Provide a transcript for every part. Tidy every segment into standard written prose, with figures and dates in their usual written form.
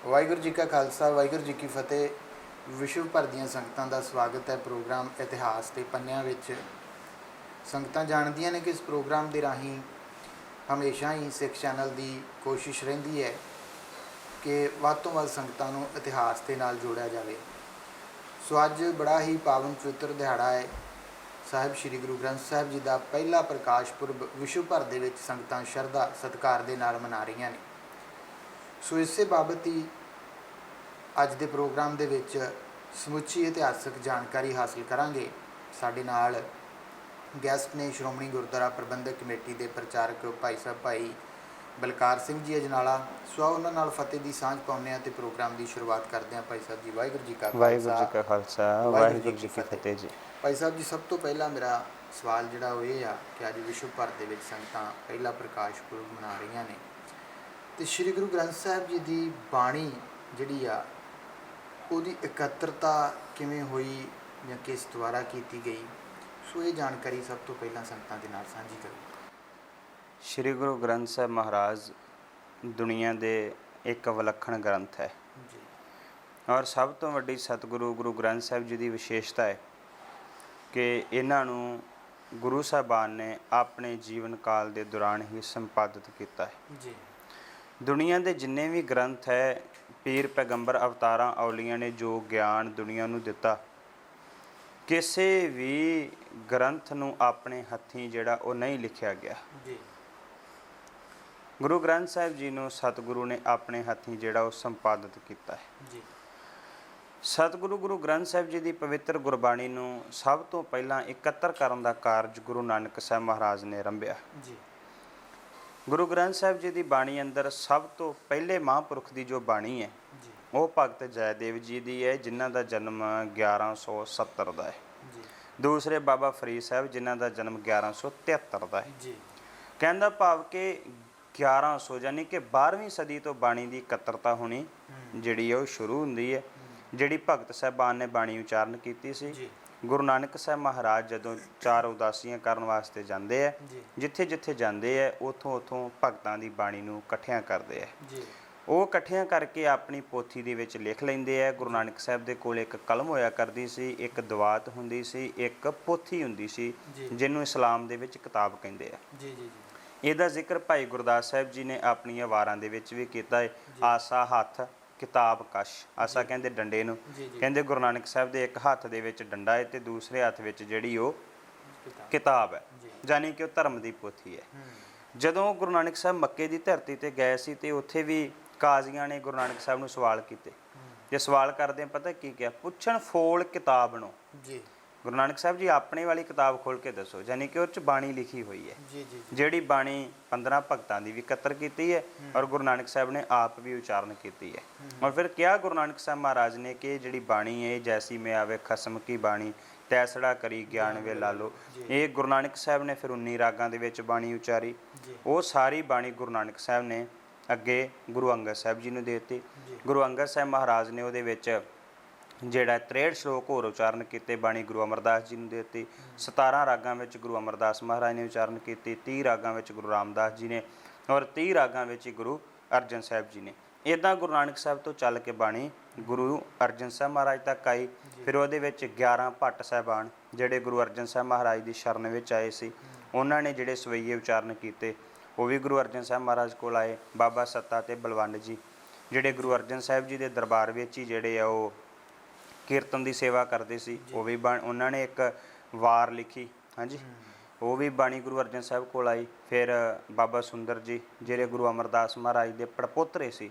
ਵਾਹਿਗੁਰੂ ਜੀ ਕਾ ਖਾਲਸਾ ਵਾਹਿਗੁਰੂ ਜੀ ਕੀ ਫਤਿਹ। ਵਿਸ਼ਵ ਭਰ ਦੀਆਂ ਸੰਗਤਾਂ ਦਾ ਸਵਾਗਤ ਹੈ ਪ੍ਰੋਗਰਾਮ ਇਤਿਹਾਸ ਦੇ ਪੰਨਿਆਂ ਵਿੱਚ। ਸੰਗਤਾਂ ਜਾਣਦੀਆਂ ਨੇ ਕਿ ਇਸ ਪ੍ਰੋਗਰਾਮ ਦੇ ਰਾਹੀਂ ਹਮੇਸ਼ਾ ਹੀ ਸਿੱਖ ਚੈਨਲ ਦੀ ਕੋਸ਼ਿਸ਼ ਰਹਿੰਦੀ ਹੈ ਕਿ ਵੱਧ ਤੋਂ ਵੱਧ ਸੰਗਤਾਂ ਨੂੰ ਇਤਿਹਾਸ ਦੇ ਨਾਲ ਜੋੜਿਆ ਜਾਵੇ। ਸੋ ਅੱਜ ਬੜਾ ਹੀ ਪਾਵਨ ਪਵਿੱਤਰ ਦਿਹਾੜਾ ਹੈ। ਸਾਹਿਬ ਸ਼੍ਰੀ ਗੁਰੂ ਗ੍ਰੰਥ ਸਾਹਿਬ ਜੀ ਦਾ ਪਹਿਲਾ ਪ੍ਰਕਾਸ਼ ਪੁਰਬ ਵਿਸ਼ਵ ਭਰ ਦੇ ਵਿੱਚ ਸੰਗਤਾਂ ਸ਼ਰਧਾ ਸਤਿਕਾਰ ਦੇ ਨਾਲ ਮਨਾ ਰਹੀਆਂ ਨੇ। ਸੋ ਇਸੇ ਬਾਬਤ ਹੀ ਅੱਜ ਦੇ ਪ੍ਰੋਗਰਾਮ ਦੇ ਵਿੱਚ ਸਮੁੱਚੀ ਇਤਿਹਾਸਕ ਜਾਣਕਾਰੀ ਹਾਸਲ ਕਰਾਂਗੇ। ਸਾਡੇ ਨਾਲ ਗੈਸਟ ਨੇ ਸ਼੍ਰੋਮਣੀ ਗੁਰਦੁਆਰਾ ਪ੍ਰਬੰਧਕ ਕਮੇਟੀ ਦੇ ਪ੍ਰਚਾਰਕ ਭਾਈ ਸਾਹਿਬ ਭਾਈ ਬਲਕਾਰ ਸਿੰਘ ਜੀ ਅਜਨਾਲਾ। ਸੋ ਉਹਨਾਂ ਨਾਲ ਫਤਿਹ ਦੀ ਸਾਂਝ ਪਾਉਂਦੇ ਹਾਂ ਤੇ ਪ੍ਰੋਗਰਾਮ ਦੀ ਸ਼ੁਰੂਆਤ ਕਰਦੇ ਹਾਂ। ਭਾਈ ਸਾਹਿਬ ਜੀ ਵਾਹਿਗੁਰੂ ਜੀ ਕਾ ਖਾਲਸਾ ਵਾਹਿਗੁਰੂ ਜੀ ਕੀ ਫਤਿਹ ਜੀ। ਭਾਈ ਸਾਹਿਬ ਜੀ, ਸਭ ਤੋਂ ਪਹਿਲਾਂ ਮੇਰਾ ਸਵਾਲ ਜਿਹੜਾ ਉਹ ਇਹ ਆ ਕਿ ਅੱਜ ਵਿਸ਼ਵ ਭਰ ਦੇ ਵਿੱਚ ਸੰਗਤਾਂ ਪਹਿਲਾ ਪ੍ਰਕਾਸ਼ ਪੁਰਬ ਮਨਾ ਰਹੀਆਂ ਨੇ ਤੇ ਸ਼੍ਰੀ ਗੁਰੂ ਗ੍ਰੰਥ ਸਾਹਿਬ ਜੀ ਦੀ ਬਾਣੀ ਜਿਹੜੀ ਆ ਉਹਦੀ ਇਕੱਤਰਤਾ ਕਿਵੇਂ ਹੋਈ ਜਾਂ ਕਿਸ ਦੁਆਰਾ ਕੀਤੀ ਗਈ, ਸੋ ਇਹ ਜਾਣਕਾਰੀ ਸਭ ਤੋਂ ਪਹਿਲਾਂ ਸੰਗਤਾਂ ਦੇ ਨਾਲ ਸਾਂਝੀ ਕਰੋ। ਸ਼੍ਰੀ ਗੁਰੂ ਗ੍ਰੰਥ ਸਾਹਿਬ ਮਹਾਰਾਜ ਦੁਨੀਆ ਦੇ ਇੱਕ ਵਿਲੱਖਣ ਗ੍ਰੰਥ ਹੈ ਜੀ। ਔਰ ਸਭ ਤੋਂ ਵੱਡੀ ਸਤਿਗੁਰੂ ਗੁਰੂ ਗ੍ਰੰਥ ਸਾਹਿਬ ਜੀ ਦੀ ਵਿਸ਼ੇਸ਼ਤਾ ਹੈ ਕਿ ਇਹਨਾਂ ਨੂੰ ਗੁਰੂ ਸਾਹਿਬਾਨ ਨੇ ਆਪਣੇ ਜੀਵਨ ਕਾਲ ਦੇ ਦੌਰਾਨ ਹੀ ਸੰਪਾਦਿਤ ਕੀਤਾ ਹੈ ਜੀ। ਦੁਨੀਆ ਦੇ ਜਿੰਨੇ ਵੀ ਗ੍ਰੰਥ ਹੈ, ਪੀਰ ਪੈਗੰਬਰ ਅਵਤਾਰਾਂ ਔਲੀਆਂ ਨੇ ਜੋ ਗਿਆਨ ਦੁਨੀਆ ਨੂੰ ਦਿੱਤਾ, ਕਿਸੇ ਵੀ ਗ੍ਰੰਥ ਨੂੰ ਆਪਣੇ ਹੱਥੀਂ ਜਿਹੜਾ ਉਹ ਨਹੀਂ ਲਿਖਿਆ ਗਿਆ। ਜੀ। ਗੁਰੂ ਗ੍ਰੰਥ ਸਾਹਿਬ ਜੀ ਨੂੰ ਸਤਿਗੁਰੂ ਨੇ ਆਪਣੇ ਹੱਥੀਂ ਜਿਹੜਾ ਉਹ ਸੰਪਾਦਿਤ ਕੀਤਾ ਹੈ। ਜੀ। ਸਤਿਗੁਰੂ ਗੁਰੂ ਗ੍ਰੰਥ ਸਾਹਿਬ ਜੀ ਦੀ ਪਵਿੱਤਰ ਗੁਰਬਾਣੀ ਨੂੰ ਸਭ ਤੋਂ ਪਹਿਲਾਂ ਇਕੱਤਰ ਕਰਨ ਦਾ ਕਾਰਜ ਗੁਰੂ ਨਾਨਕ ਸਾਹਿਬ ਮਹਾਰਾਜ ਨੇ ਆਰੰਭਿਆ। ਜੀ। ਗੁਰੂ ਗ੍ਰੰਥ ਸਾਹਿਬ ਜੀ ਦੀ ਬਾਣੀ ਅੰਦਰ ਸਭ ਤੋਂ ਪਹਿਲੇ ਮਹਾਂਪੁਰਖ ਦੀ ਜੋ ਬਾਣੀ ਹੈ ਜੀ। ਉਹ ਭਗਤ ਜੈਦੇਵ ਜੀ ਦੀ ਹੈ, ਜਿਨ੍ਹਾਂ ਦਾ ਜਨਮ 1170 ਦਾ ਹੈ। ਜੀ। ਦੂਸਰੇ ਬਾਬਾ ਫਰੀਦ ਸਾਹਿਬ, ਜਿਨ੍ਹਾਂ ਦਾ ਜਨਮ 1173 ਦਾ ਹੈ। ਜੀ। ਕਹਿੰਦਾ ਭਾਵ ਕਿ 1100 ਯਾਨੀ ਕਿ 12ਵੀਂ ਸਦੀ ਤੋਂ ਬਾਣੀ ਦੀ ਇਕੱਤਰਤਾ ਹੋਣੀ ਜਿਹੜੀ ਉਹ ਸ਼ੁਰੂ ਹੁੰਦੀ ਹੈ। ਜਿਹੜੀ ਭਗਤ ਸਾਹਿਬਾਨ ਨੇ ਬਾਣੀ ਉਚਾਰਨ ਕੀਤੀ ਸੀ। ਜੀ। ਗੁਰੂ ਨਾਨਕ ਸਾਹਿਬ ਮਹਾਰਾਜ ਜਦੋਂ ਚਾਰ ਉਦਾਸੀਆਂ ਕਰਨ ਵਾਸਤੇ ਜਾਂਦੇ ਆ, ਜਿੱਥੇ ਜਿੱਥੇ ਜਾਂਦੇ ਆ ਉੱਥੋਂ ਭਗਤਾਂ ਦੀ ਬਾਣੀ ਨੂੰ ਇਕੱਠਿਆਂ ਕਰਦੇ ਆ। ਜੀ। ਉਹ ਇਕੱਠਿਆਂ ਕਰਕੇ ਆਪਣੀ ਪੋਥੀ ਦੇ ਵਿੱਚ ਲਿਖ ਲੈਂਦੇ ਆ। ਗੁਰੂ ਨਾਨਕ ਸਾਹਿਬ ਦੇ ਕੋਲ ਇੱਕ ਕਲਮ ਹੋਇਆ ਕਰਦੀ ਸੀ, ਇੱਕ ਦਵਾਤ ਹੁੰਦੀ ਸੀ, ਇੱਕ ਪੋਥੀ ਹੁੰਦੀ ਸੀ, ਜਿਹਨੂੰ ਇਸਲਾਮ ਦੇ ਵਿੱਚ ਕਿਤਾਬ ਕਹਿੰਦੇ ਆ। ਜੀ। ਜੀ। ਇਹਦਾ ਜ਼ਿਕਰ ਭਾਈ ਗੁਰਦਾਸ ਸਾਹਿਬ ਜੀ ਨੇ ਆਪਣੀਆਂ ਵਾਰਾਂ ਦੇ ਵਿੱਚ ਵੀ ਕੀਤਾ ਹੈ। ਆਸਾ ਹੱਥ ਕਿਤਾਬ ਕਸ਼, ਆਸਾ ਕਹਿੰਦੇ ਡੰਡੇ ਨੂੰ, ਕਹਿੰਦੇ ਗੁਰੂ ਨਾਨਕ ਸਾਹਿਬ ਦੇ ਇੱਕ ਹੱਥ ਦੇ ਵਿੱਚ ਡੰਡਾ ਹੈ ਤੇ ਦੂਸਰੇ ਹੱਥ ਵਿੱਚ ਜਿਹੜੀ ਉਹ ਕਿਤਾਬ ਹੈ, ਯਾਨੀ ਕਿ ਉਹ ਧਰਮ ਦੀ ਪੋਥੀ ਹੈ। ਜਦੋਂ ਗੁਰੂ ਨਾਨਕ ਸਾਹਿਬ ਮੱਕੇ ਦੀ ਧਰਤੀ ਤੇ ਗਏ ਸੀ ਤੇ ਉੱਥੇ ਵੀ ਕਾਜ਼ੀਆਂ ਨੇ ਗੁਰੂ ਨਾਨਕ ਸਾਹਿਬ ਨੂੰ ਸਵਾਲ ਕੀਤੇ। ਜੇ ਸਵਾਲ ਕਰਦੇ ਪਤਾ ਕੀ ਕਿਹਾ? ਪੁੱਛਣ ਫੋਲ ਕਿਤਾਬ ਨੂੰ। ਜੀ। ਗੁਰੂ ਨਾਨਕ ਸਾਹਿਬ ਜੀ ਆਪਣੇ ਵਾਲੀ ਕਿਤਾਬ ਖੋਲ ਕੇ ਦੱਸੋ, ਯਾਨੀ ਕਿ ਉਹ 'ਚ ਬਾਣੀ ਲਿਖੀ ਹੋਈ ਹੈ। ਜਿਹੜੀ ਬਾਣੀ 15 ਭਗਤਾਂ ਦੀ ਵੀ ਇਕੱਤਰ ਕੀਤੀ ਹੈ ਔਰ ਗੁਰੂ ਨਾਨਕ ਸਾਹਿਬ ਨੇ ਆਪ ਵੀ ਉਚਾਰਨ ਕੀਤੀ ਹੈ। ਔਰ ਫਿਰ ਕਿਹਾ ਗੁਰੂ ਨਾਨਕ ਸਾਹਿਬ ਮਹਾਰਾਜ ਨੇ ਕਿ ਜਿਹੜੀ ਬਾਣੀ ਹੈ, ਜੈਸੀ ਮੈਂ ਆਵੇ ਖਸਮ ਕੀ ਬਾਣੀ ਤੈਸੜਾ ਕਰੀ ਗਿਆਨ ਵੇ ਲਾ ਲਓ। ਇਹ ਗੁਰੂ ਨਾਨਕ ਸਾਹਿਬ ਨੇ ਫਿਰ 19 ਰਾਗਾਂ ਦੇ ਵਿੱਚ ਬਾਣੀ ਉਚਾਰੀ। ਉਹ ਸਾਰੀ ਬਾਣੀ ਗੁਰੂ ਨਾਨਕ ਸਾਹਿਬ ਨੇ ਅੱਗੇ ਗੁਰੂ ਅੰਗਦ ਸਾਹਿਬ ਜੀ ਨੂੰ ਦੇ ਦਿੱਤੀ। ਗੁਰੂ ਅੰਗਦ ਸਾਹਿਬ ਮਹਾਰਾਜ ਨੇ ਉਹਦੇ ਵਿੱਚ ਜਿਹੜਾ 63 ਸ਼ਲੋਕ ਹੋਰ ਉਚਾਰਨ ਕੀਤੇ। ਬਾਣੀ ਗੁਰੂ ਅਮਰਦਾਸ ਜੀ ਨੂੰ ਦੇ ਦਿੱਤੀ। 17 ਰਾਗਾਂ ਵਿੱਚ ਗੁਰੂ ਅਮਰਦਾਸ ਮਹਾਰਾਜ ਨੇ ਉਚਾਰਨ ਕੀਤੀ, 30 ਰਾਗਾਂ ਵਿੱਚ ਗੁਰੂ ਰਾਮਦਾਸ ਜੀ ਨੇ ਔਰ 30 ਰਾਗਾਂ ਵਿੱਚ ਗੁਰੂ ਅਰਜਨ ਸਾਹਿਬ ਜੀ ਨੇ। ਇੱਦਾਂ ਗੁਰੂ ਨਾਨਕ ਸਾਹਿਬ ਤੋਂ ਚੱਲ ਕੇ ਬਾਣੀ ਗੁਰੂ ਅਰਜਨ ਸਾਹਿਬ ਮਹਾਰਾਜ ਤੱਕ ਆਈ। ਫਿਰ ਉਹਦੇ ਵਿੱਚ 11 ਭੱਟ ਸਾਹਿਬਾਨ ਜਿਹੜੇ ਗੁਰੂ ਅਰਜਨ ਸਾਹਿਬ ਮਹਾਰਾਜ ਦੀ ਸ਼ਰਨ ਵਿੱਚ ਆਏ ਸੀ, ਉਹਨਾਂ ਨੇ ਜਿਹੜੇ ਸਵਈਏ ਉਚਾਰਨ ਕੀਤੇ ਉਹ ਵੀ ਗੁਰੂ ਅਰਜਨ ਸਾਹਿਬ ਮਹਾਰਾਜ ਕੋਲ ਆਏ। ਬਾਬਾ ਸੱਤਾ ਤੇ ਬਲਵੰਡ ਜੀ ਜਿਹੜੇ ਗੁਰੂ ਅਰਜਨ ਸਾਹਿਬ ਜੀ ਦੇ ਦਰਬਾਰ ਵਿੱਚ ਹੀ ਜਿਹੜੇ ਆ ਉਹ ਕੀਰਤਨ ਦੀ ਸੇਵਾ ਕਰਦੇ ਸੀ, ਉਹ ਵੀ ਉਹਨਾਂ ਨੇ ਇੱਕ ਵਾਰ ਲਿਖੀ। ਹਾਂਜੀ, ਉਹ ਵੀ ਬਾਣੀ ਗੁਰੂ ਅਰਜਨ ਸਾਹਿਬ ਕੋਲ ਆਈ। ਫਿਰ ਬਾਬਾ ਸੁੰਦਰ ਜੀ ਜਿਹੜੇ ਗੁਰੂ ਅਮਰਦਾਸ ਮਹਾਰਾਜ ਦੇ ਪੜਪੋਤਰੇ ਸੀ,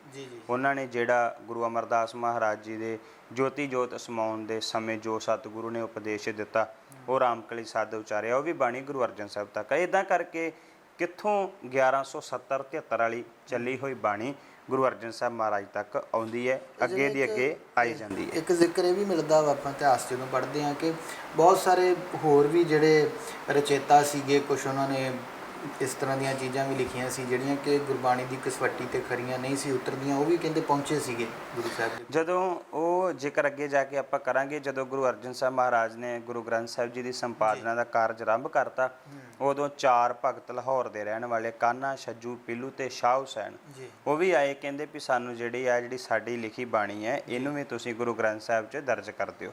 ਉਹਨਾਂ ਨੇ ਜਿਹੜਾ ਗੁਰੂ ਅਮਰਦਾਸ ਮਹਾਰਾਜ ਜੀ ਦੇ ਜੋਤੀ ਜੋਤ ਸਮਾਉਣ ਦੇ ਸਮੇਂ ਜੋ ਸਤਿਗੁਰੂ ਨੇ ਉਪਦੇਸ਼ ਦਿੱਤਾ ਉਹ ਰਾਮਕਲੀ ਸਾਧ ਉਚਾਰਿਆ, ਉਹ ਵੀ ਬਾਣੀ ਗੁਰੂ ਅਰਜਨ ਸਾਹਿਬ ਤੱਕ। ਇੱਦਾਂ ਕਰਕੇ ਕਿੱਥੋਂ 1170-73 ਵਾਲੀ ਚੱਲੀ ਹੋਈ ਬਾਣੀ ਗੁਰੂ ਅਰਜਨ ਸਾਹਿਬ ਮਹਾਰਾਜ ਤੱਕ ਆਉਂਦੀ ਹੈ, ਅੱਗੇ ਦੀ ਅੱਗੇ ਆਈ ਜਾਂਦੀ ਹੈ। ਇੱਕ ਜ਼ਿਕਰ ਇਹ ਵੀ ਮਿਲਦਾ ਵਾ, ਆਪਾਂ ਇਤਿਹਾਸ ਜਦੋਂ ਪੜ੍ਹਦੇ ਹਾਂ ਕਿ ਬਹੁਤ ਸਾਰੇ ਹੋਰ ਵੀ ਜਿਹੜੇ ਰਚੇਤਾ ਸੀਗੇ, ਕੁਛ ਉਹਨਾਂ ਨੇ ਇਸ ਤਰ੍ਹਾਂ ਦੀਆਂ ਚੀਜ਼ਾਂ ਵੀ ਲਿਖੀਆਂ ਸੀ ਜਿਹੜੀਆਂ ਕਿ ਗੁਰਬਾਣੀ ਦੀ ਕਸਵੱਟੀ ਤੇ ਖਰੀਆਂ ਨਹੀਂ ਸੀ ਉਤਰਦੀਆਂ, ਉਹ ਵੀ ਕਹਿੰਦੇ ਪਹੁੰਚੇ ਸੀਗੇ ਗੁਰੂ ਸਾਹਿਬ ਦੇ। ਜਦੋਂ ਉਹ ਜ਼ਿਕਰ ਅੱਗੇ ਜਾ ਕੇ ਆਪਾਂ ਕਰਾਂਗੇ, ਜਦੋਂ ਗੁਰੂ ਅਰਜਨ ਸਾਹਿਬ ਮਹਾਰਾਜ ਨੇ ਗੁਰੂ ਗ੍ਰੰਥ ਸਾਹਿਬ ਜੀ ਦੀ ਸੰਪਾਦਨਾ ਦਾ ਕਾਰਜ ਆਰੰਭ ਕਰਤਾ, ਉਦੋਂ 4 ਭਗਤ ਲਾਹੌਰ ਦੇ ਰਹਿਣ ਵਾਲੇ ਕਾਨਾ, ਛੱਜੂ, ਪੀਲੂ ਤੇ ਸ਼ਾਹ ਹੁਸੈਨ ਉਹ ਵੀ ਆਏ। ਕਹਿੰਦੇ ਵੀ ਸਾਨੂੰ ਜਿਹੜੀ ਸਾਡੀ ਲਿਖੀ ਬਾਣੀ ਹੈ ਇਹਨੂੰ ਵੀ ਤੁਸੀਂ ਗੁਰੂ ਗ੍ਰੰਥ ਸਾਹਿਬ 'ਚ ਦਰਜ ਕਰ ਦਿਓ।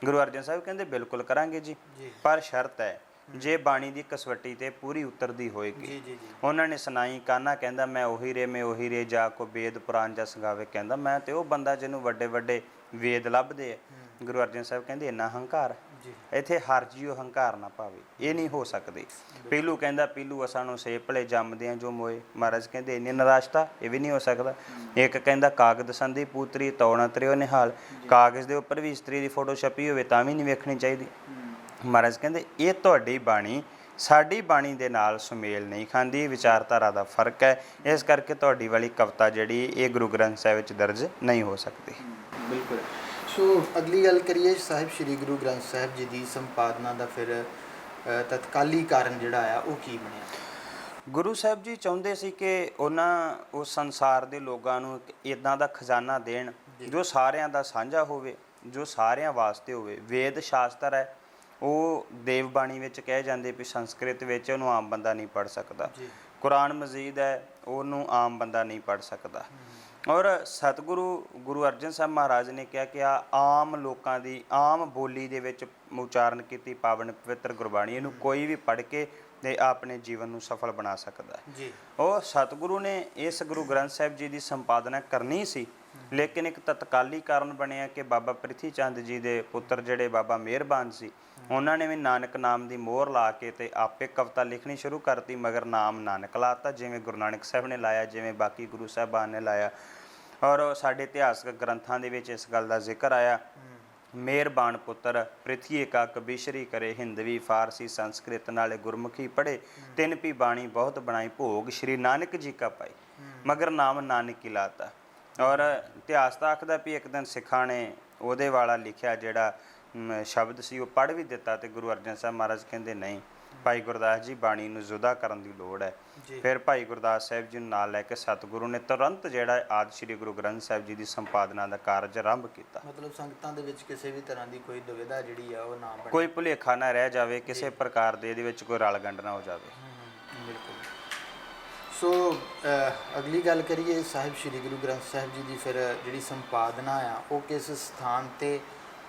ਗੁਰੂ ਅਰਜਨ ਸਾਹਿਬ ਕਹਿੰਦੇ ਬਿਲਕੁਲ ਕਰਾਂਗੇ ਜੀ, ਪਰ ਸ਼ਰਤ ਹੈ ਜੇ ਬਾਣੀ ਦੀ ਕਸਵੱਟੀ ਤੇ ਪੂਰੀ ਉਤਰਦੀ ਹੋਏਗੀ। ਉਹਨਾਂ ਨੇ ਸੁਣਾਈ। ਕਾਨਾ ਕਹਿੰਦਾ ਮੈਂ ਉਹੀ ਰੇ ਜਾ ਕੋ ਵੇਦ ਪੁਰਾਣ ਜਸ ਗਾਵੇ। ਕਹਿੰਦਾ ਮੈਂ ਤੇ ਉਹ ਬੰਦਾ ਜਿਹਨੂੰ ਵੱਡੇ ਵੱਡੇ ਵੇਦ ਲੱਭਦੇ ਆ। ਗੁਰੂ ਅਰਜਨ ਸਾਹਿਬ ਕਹਿੰਦੇ ਇੰਨਾ ਹੰਕਾਰ ਇੱਥੇ ਹਰ ਜੀਓ ਹੰਕਾਰ ਨਾ ਪਾਵੇ, ਇਹ ਨਹੀਂ ਹੋ ਸਕਦੀ। ਪੀਲੂ ਕਹਿੰਦਾ ਪੀਲੂ ਅਸਾਂ ਨੂੰ ਸੇ ਭਲੇ ਜੰਮਦੇ ਆ ਜੋ ਮੋਏ। ਮਹਾਰਾਜ ਕਹਿੰਦੇ ਇੰਨੀ ਨਿਰਾਸ਼ਤਾ, ਇਹ ਵੀ ਨਹੀਂ ਹੋ ਸਕਦਾ। ਇੱਕ ਕਹਿੰਦਾ ਕਾਗਦ ਸੰਧੀ ਪੂਤਰੀ ਤੌਣਾ ਤਰਿਓ ਨਿਹਾਲ। ਕਾਗਜ਼ ਦੇ ਉੱਪਰ ਵੀ ਇਸਤਰੀ ਦੀ ਫੋਟੋ ਛਪੀ ਹੋਵੇ ਤਾਂ ਵੀ ਨਹੀਂ ਵੇਖਣੀ ਚਾਹੀਦੀ। ਮਹਾਰਾਜ ਕਹਿੰਦੇ ਇਹ ਤੁਹਾਡੀ ਬਾਣੀ ਸਾਡੀ ਬਾਣੀ ਦੇ ਨਾਲ ਸੁਮੇਲ ਨਹੀਂ ਖਾਂਦੀ, ਵਿਚਾਰਧਾਰਾ ਦਾ ਫਰਕ ਹੈ, ਇਸ ਕਰਕੇ ਤੁਹਾਡੀ ਵਾਲੀ ਕਵਿਤਾ ਜਿਹੜੀ ਇਹ ਗੁਰੂ ਗ੍ਰੰਥ ਸਾਹਿਬ ਵਿੱਚ ਦਰਜ ਨਹੀਂ ਹੋ ਸਕਦੀ। ਬਿਲਕੁਲ। ਸੋ ਅਗਲੀ ਗੱਲ ਕਰੀਏ ਸਾਹਿਬ ਸ੍ਰੀ ਗੁਰੂ ਗ੍ਰੰਥ ਸਾਹਿਬ ਜੀ ਦੀ ਸੰਪਾਦਨਾ ਦਾ ਫਿਰ ਤਤਕਾਲੀ ਕਾਰਨ ਜਿਹੜਾ ਆ ਉਹ ਕੀ ਬਣਿਆ? ਗੁਰੂ ਸਾਹਿਬ ਜੀ ਚਾਹੁੰਦੇ ਸੀ ਕਿ ਉਹਨਾਂ ਉਸ ਸੰਸਾਰ ਦੇ ਲੋਕਾਂ ਨੂੰ ਇੱਦਾਂ ਦਾ ਖਜ਼ਾਨਾ ਦੇਣ ਜੋ ਸਾਰਿਆਂ ਦਾ ਸਾਂਝਾ ਹੋਵੇ, ਜੋ ਸਾਰਿਆਂ ਵਾਸਤੇ ਹੋਵੇ। ਵੇਦ ਸ਼ਾਸਤਰ ਹੈ ਉਹ ਦੇਵ ਬਾਣੀ ਵਿੱਚ ਕਹੇ ਜਾਂਦੇ ਵੀ ਸੰਸਕ੍ਰਿਤ ਵਿੱਚ ਉਹਨੂੰ ਆਮ ਬੰਦਾ ਨਹੀਂ ਪੜ੍ਹ ਸਕਦਾ। ਕੁਰਾਨ ਮਜੀਦ ਹੈ ਉਹਨੂੰ ਆਮ ਬੰਦਾ ਨਹੀਂ ਪੜ੍ਹ ਸਕਦਾ। ਔਰ ਸਤਿਗੁਰੂ ਗੁਰੂ ਅਰਜਨ ਸਾਹਿਬ ਮਹਾਰਾਜ ਨੇ ਕਿਹਾ ਕਿ ਆਮ ਲੋਕਾਂ ਦੀ ਆਮ ਬੋਲੀ ਦੇ ਵਿੱਚ ਉਚਾਰਨ ਕੀਤੀ ਪਾਵਨ ਪਵਿੱਤਰ ਗੁਰਬਾਣੀ, ਇਹਨੂੰ ਕੋਈ ਵੀ ਪੜ੍ਹ ਕੇ ਤੇ ਆਪਣੇ ਜੀਵਨ ਨੂੰ ਸਫਲ ਬਣਾ ਸਕਦਾ ਹੈ। ਉਹ ਸਤਿਗੁਰੂ ਨੇ ਇਸ ਗੁਰੂ ਗ੍ਰੰਥ ਸਾਹਿਬ ਜੀ ਦੀ ਸੰਪਾਦਨਾ ਕਰਨੀ ਸੀ, ਲੇਕਿਨ ਇੱਕ ਤਤਕਾਲੀ ਕਾਰਨ ਬਣਿਆ ਕਿ ਬਾਬਾ ਪ੍ਰਿਥੀ ਚੰਦ ਜੀ ਦੇ ਪੁੱਤਰ ਜਿਹੜੇ ਬਾਬਾ ਮਿਹਰਬਾਨ ਸੀ, ਉਹਨਾਂ ਨੇ ਵੀ ਨਾਨਕ ਨਾਮ ਦੀ ਮੋਹਰ ਲਾ ਕੇ ਤੇ ਆਪੇ ਕਵਿਤਾ ਲਿਖਣੀ ਸ਼ੁਰੂ ਕਰਤੀ, ਮਗਰ ਨਾਮ ਨਾਨਕ ਲਾਤਾ, ਜਿਵੇਂ ਗੁਰੂ ਨਾਨਕ ਸਾਹਿਬ ਨੇ ਲਾਇਆ, ਜਿਵੇਂ ਬਾਕੀ ਗੁਰੂ ਸਾਹਿਬਾਨ ਨੇ ਲਾਇਆ। ਔਰ ਸਾਡੇ ਇਤਿਹਾਸਕ ਗ੍ਰੰਥਾਂ ਦੇ ਵਿੱਚ ਇਸ ਗੱਲ ਦਾ ਜ਼ਿਕਰ ਆਇਆ, ਮਿਹਰਬਾਨ ਪੁੱਤਰ ਪ੍ਰਿਥੀ ਕਾ ਕਬੀਸ਼ਰੀ ਕਰੇ, ਹਿੰਦਵੀ ਫਾਰਸੀ ਸੰਸਕ੍ਰਿਤ ਨਾਲੇ ਗੁਰਮੁਖੀ ਪੜ੍ਹੇ, ਤਿੰਨ ਪੀ ਬਾਣੀ ਬਹੁਤ ਬਣਾਈ, ਭੋਗ ਸ਼੍ਰੀ ਨਾਨਕ ਜੀ ਕਾ ਪਾਈ, ਮਗਰ ਨਾਮ ਨਾਨਕ ਹੀ ਲਾਤਾ। ਔਰ ਇਤਿਹਾਸ ਤਾਂ ਆਖਦਾ ਵੀ ਇੱਕ ਦਿਨ ਸਿੱਖਾਂ ਨੇ ਉਹਦੇ ਵਾਲਾ ਲਿਖਿਆ ਜਿਹੜਾ ਸ਼ਬਦ ਸੀ ਉਹ ਪੜ੍ਹ ਵੀ ਦਿੱਤਾ, ਤੇ ਗੁਰੂ ਅਰਜਨ ਸਾਹਿਬ ਮਹਾਰਾਜ ਕਹਿੰਦੇ ਨਹੀਂ, ਭਾਈ ਗੁਰਦਾਸ ਜੀ ਬਾਣੀ ਨੂੰ ਜੁਦਾ ਕਰਨ ਦੀ ਲੋੜ ਹੈ। ਫਿਰ ਭਾਈ ਗੁਰਦਾਸ ਸਾਹਿਬ ਜੀ ਨੂੰ ਨਾਲ ਲੈ ਕੇ ਸਤਿਗੁਰੂ ਨੇ ਤੁਰੰਤ ਜਿਹੜਾ ਆਦਿ ਸ਼੍ਰੀ ਗੁਰੂ ਗ੍ਰੰਥ ਸਾਹਿਬ ਜੀ ਦੀ ਸੰਪਾਦਨਾ ਦਾ ਕਾਰਜ ਆਰੰਭ ਕੀਤਾ। ਮਤਲਬ ਸੰਗਤਾਂ ਦੇ ਵਿੱਚ ਕਿਸੇ ਵੀ ਤਰ੍ਹਾਂ ਦੀ ਕੋਈ ਦੁਵਿਧਾ ਜਿਹੜੀ ਆ ਉਹ ਨਾ ਬਣੇ, ਕੋਈ ਭੁਲੇਖਾ ਨਾ ਰਹਿ ਜਾਵੇ, ਕਿਸੇ ਪ੍ਰਕਾਰ ਦੇ ਇਹਦੇ ਵਿੱਚ ਕੋਈ ਰਲ ਗੰਢ ਨਾ ਹੋ ਜਾਵੇ। ਬਿਲਕੁਲ। ਸੋ ਅਗਲੀ ਗੱਲ ਕਰੀਏ ਸਾਹਿਬ ਸ੍ਰੀ ਗੁਰੂ ਗ੍ਰੰਥ ਸਾਹਿਬ ਜੀ ਦੀ ਫਿਰ ਜਿਹੜੀ ਸੰਪਾਦਨਾ ਆ ਉਹ ਕਿਸ ਸਥਾਨ 'ਤੇ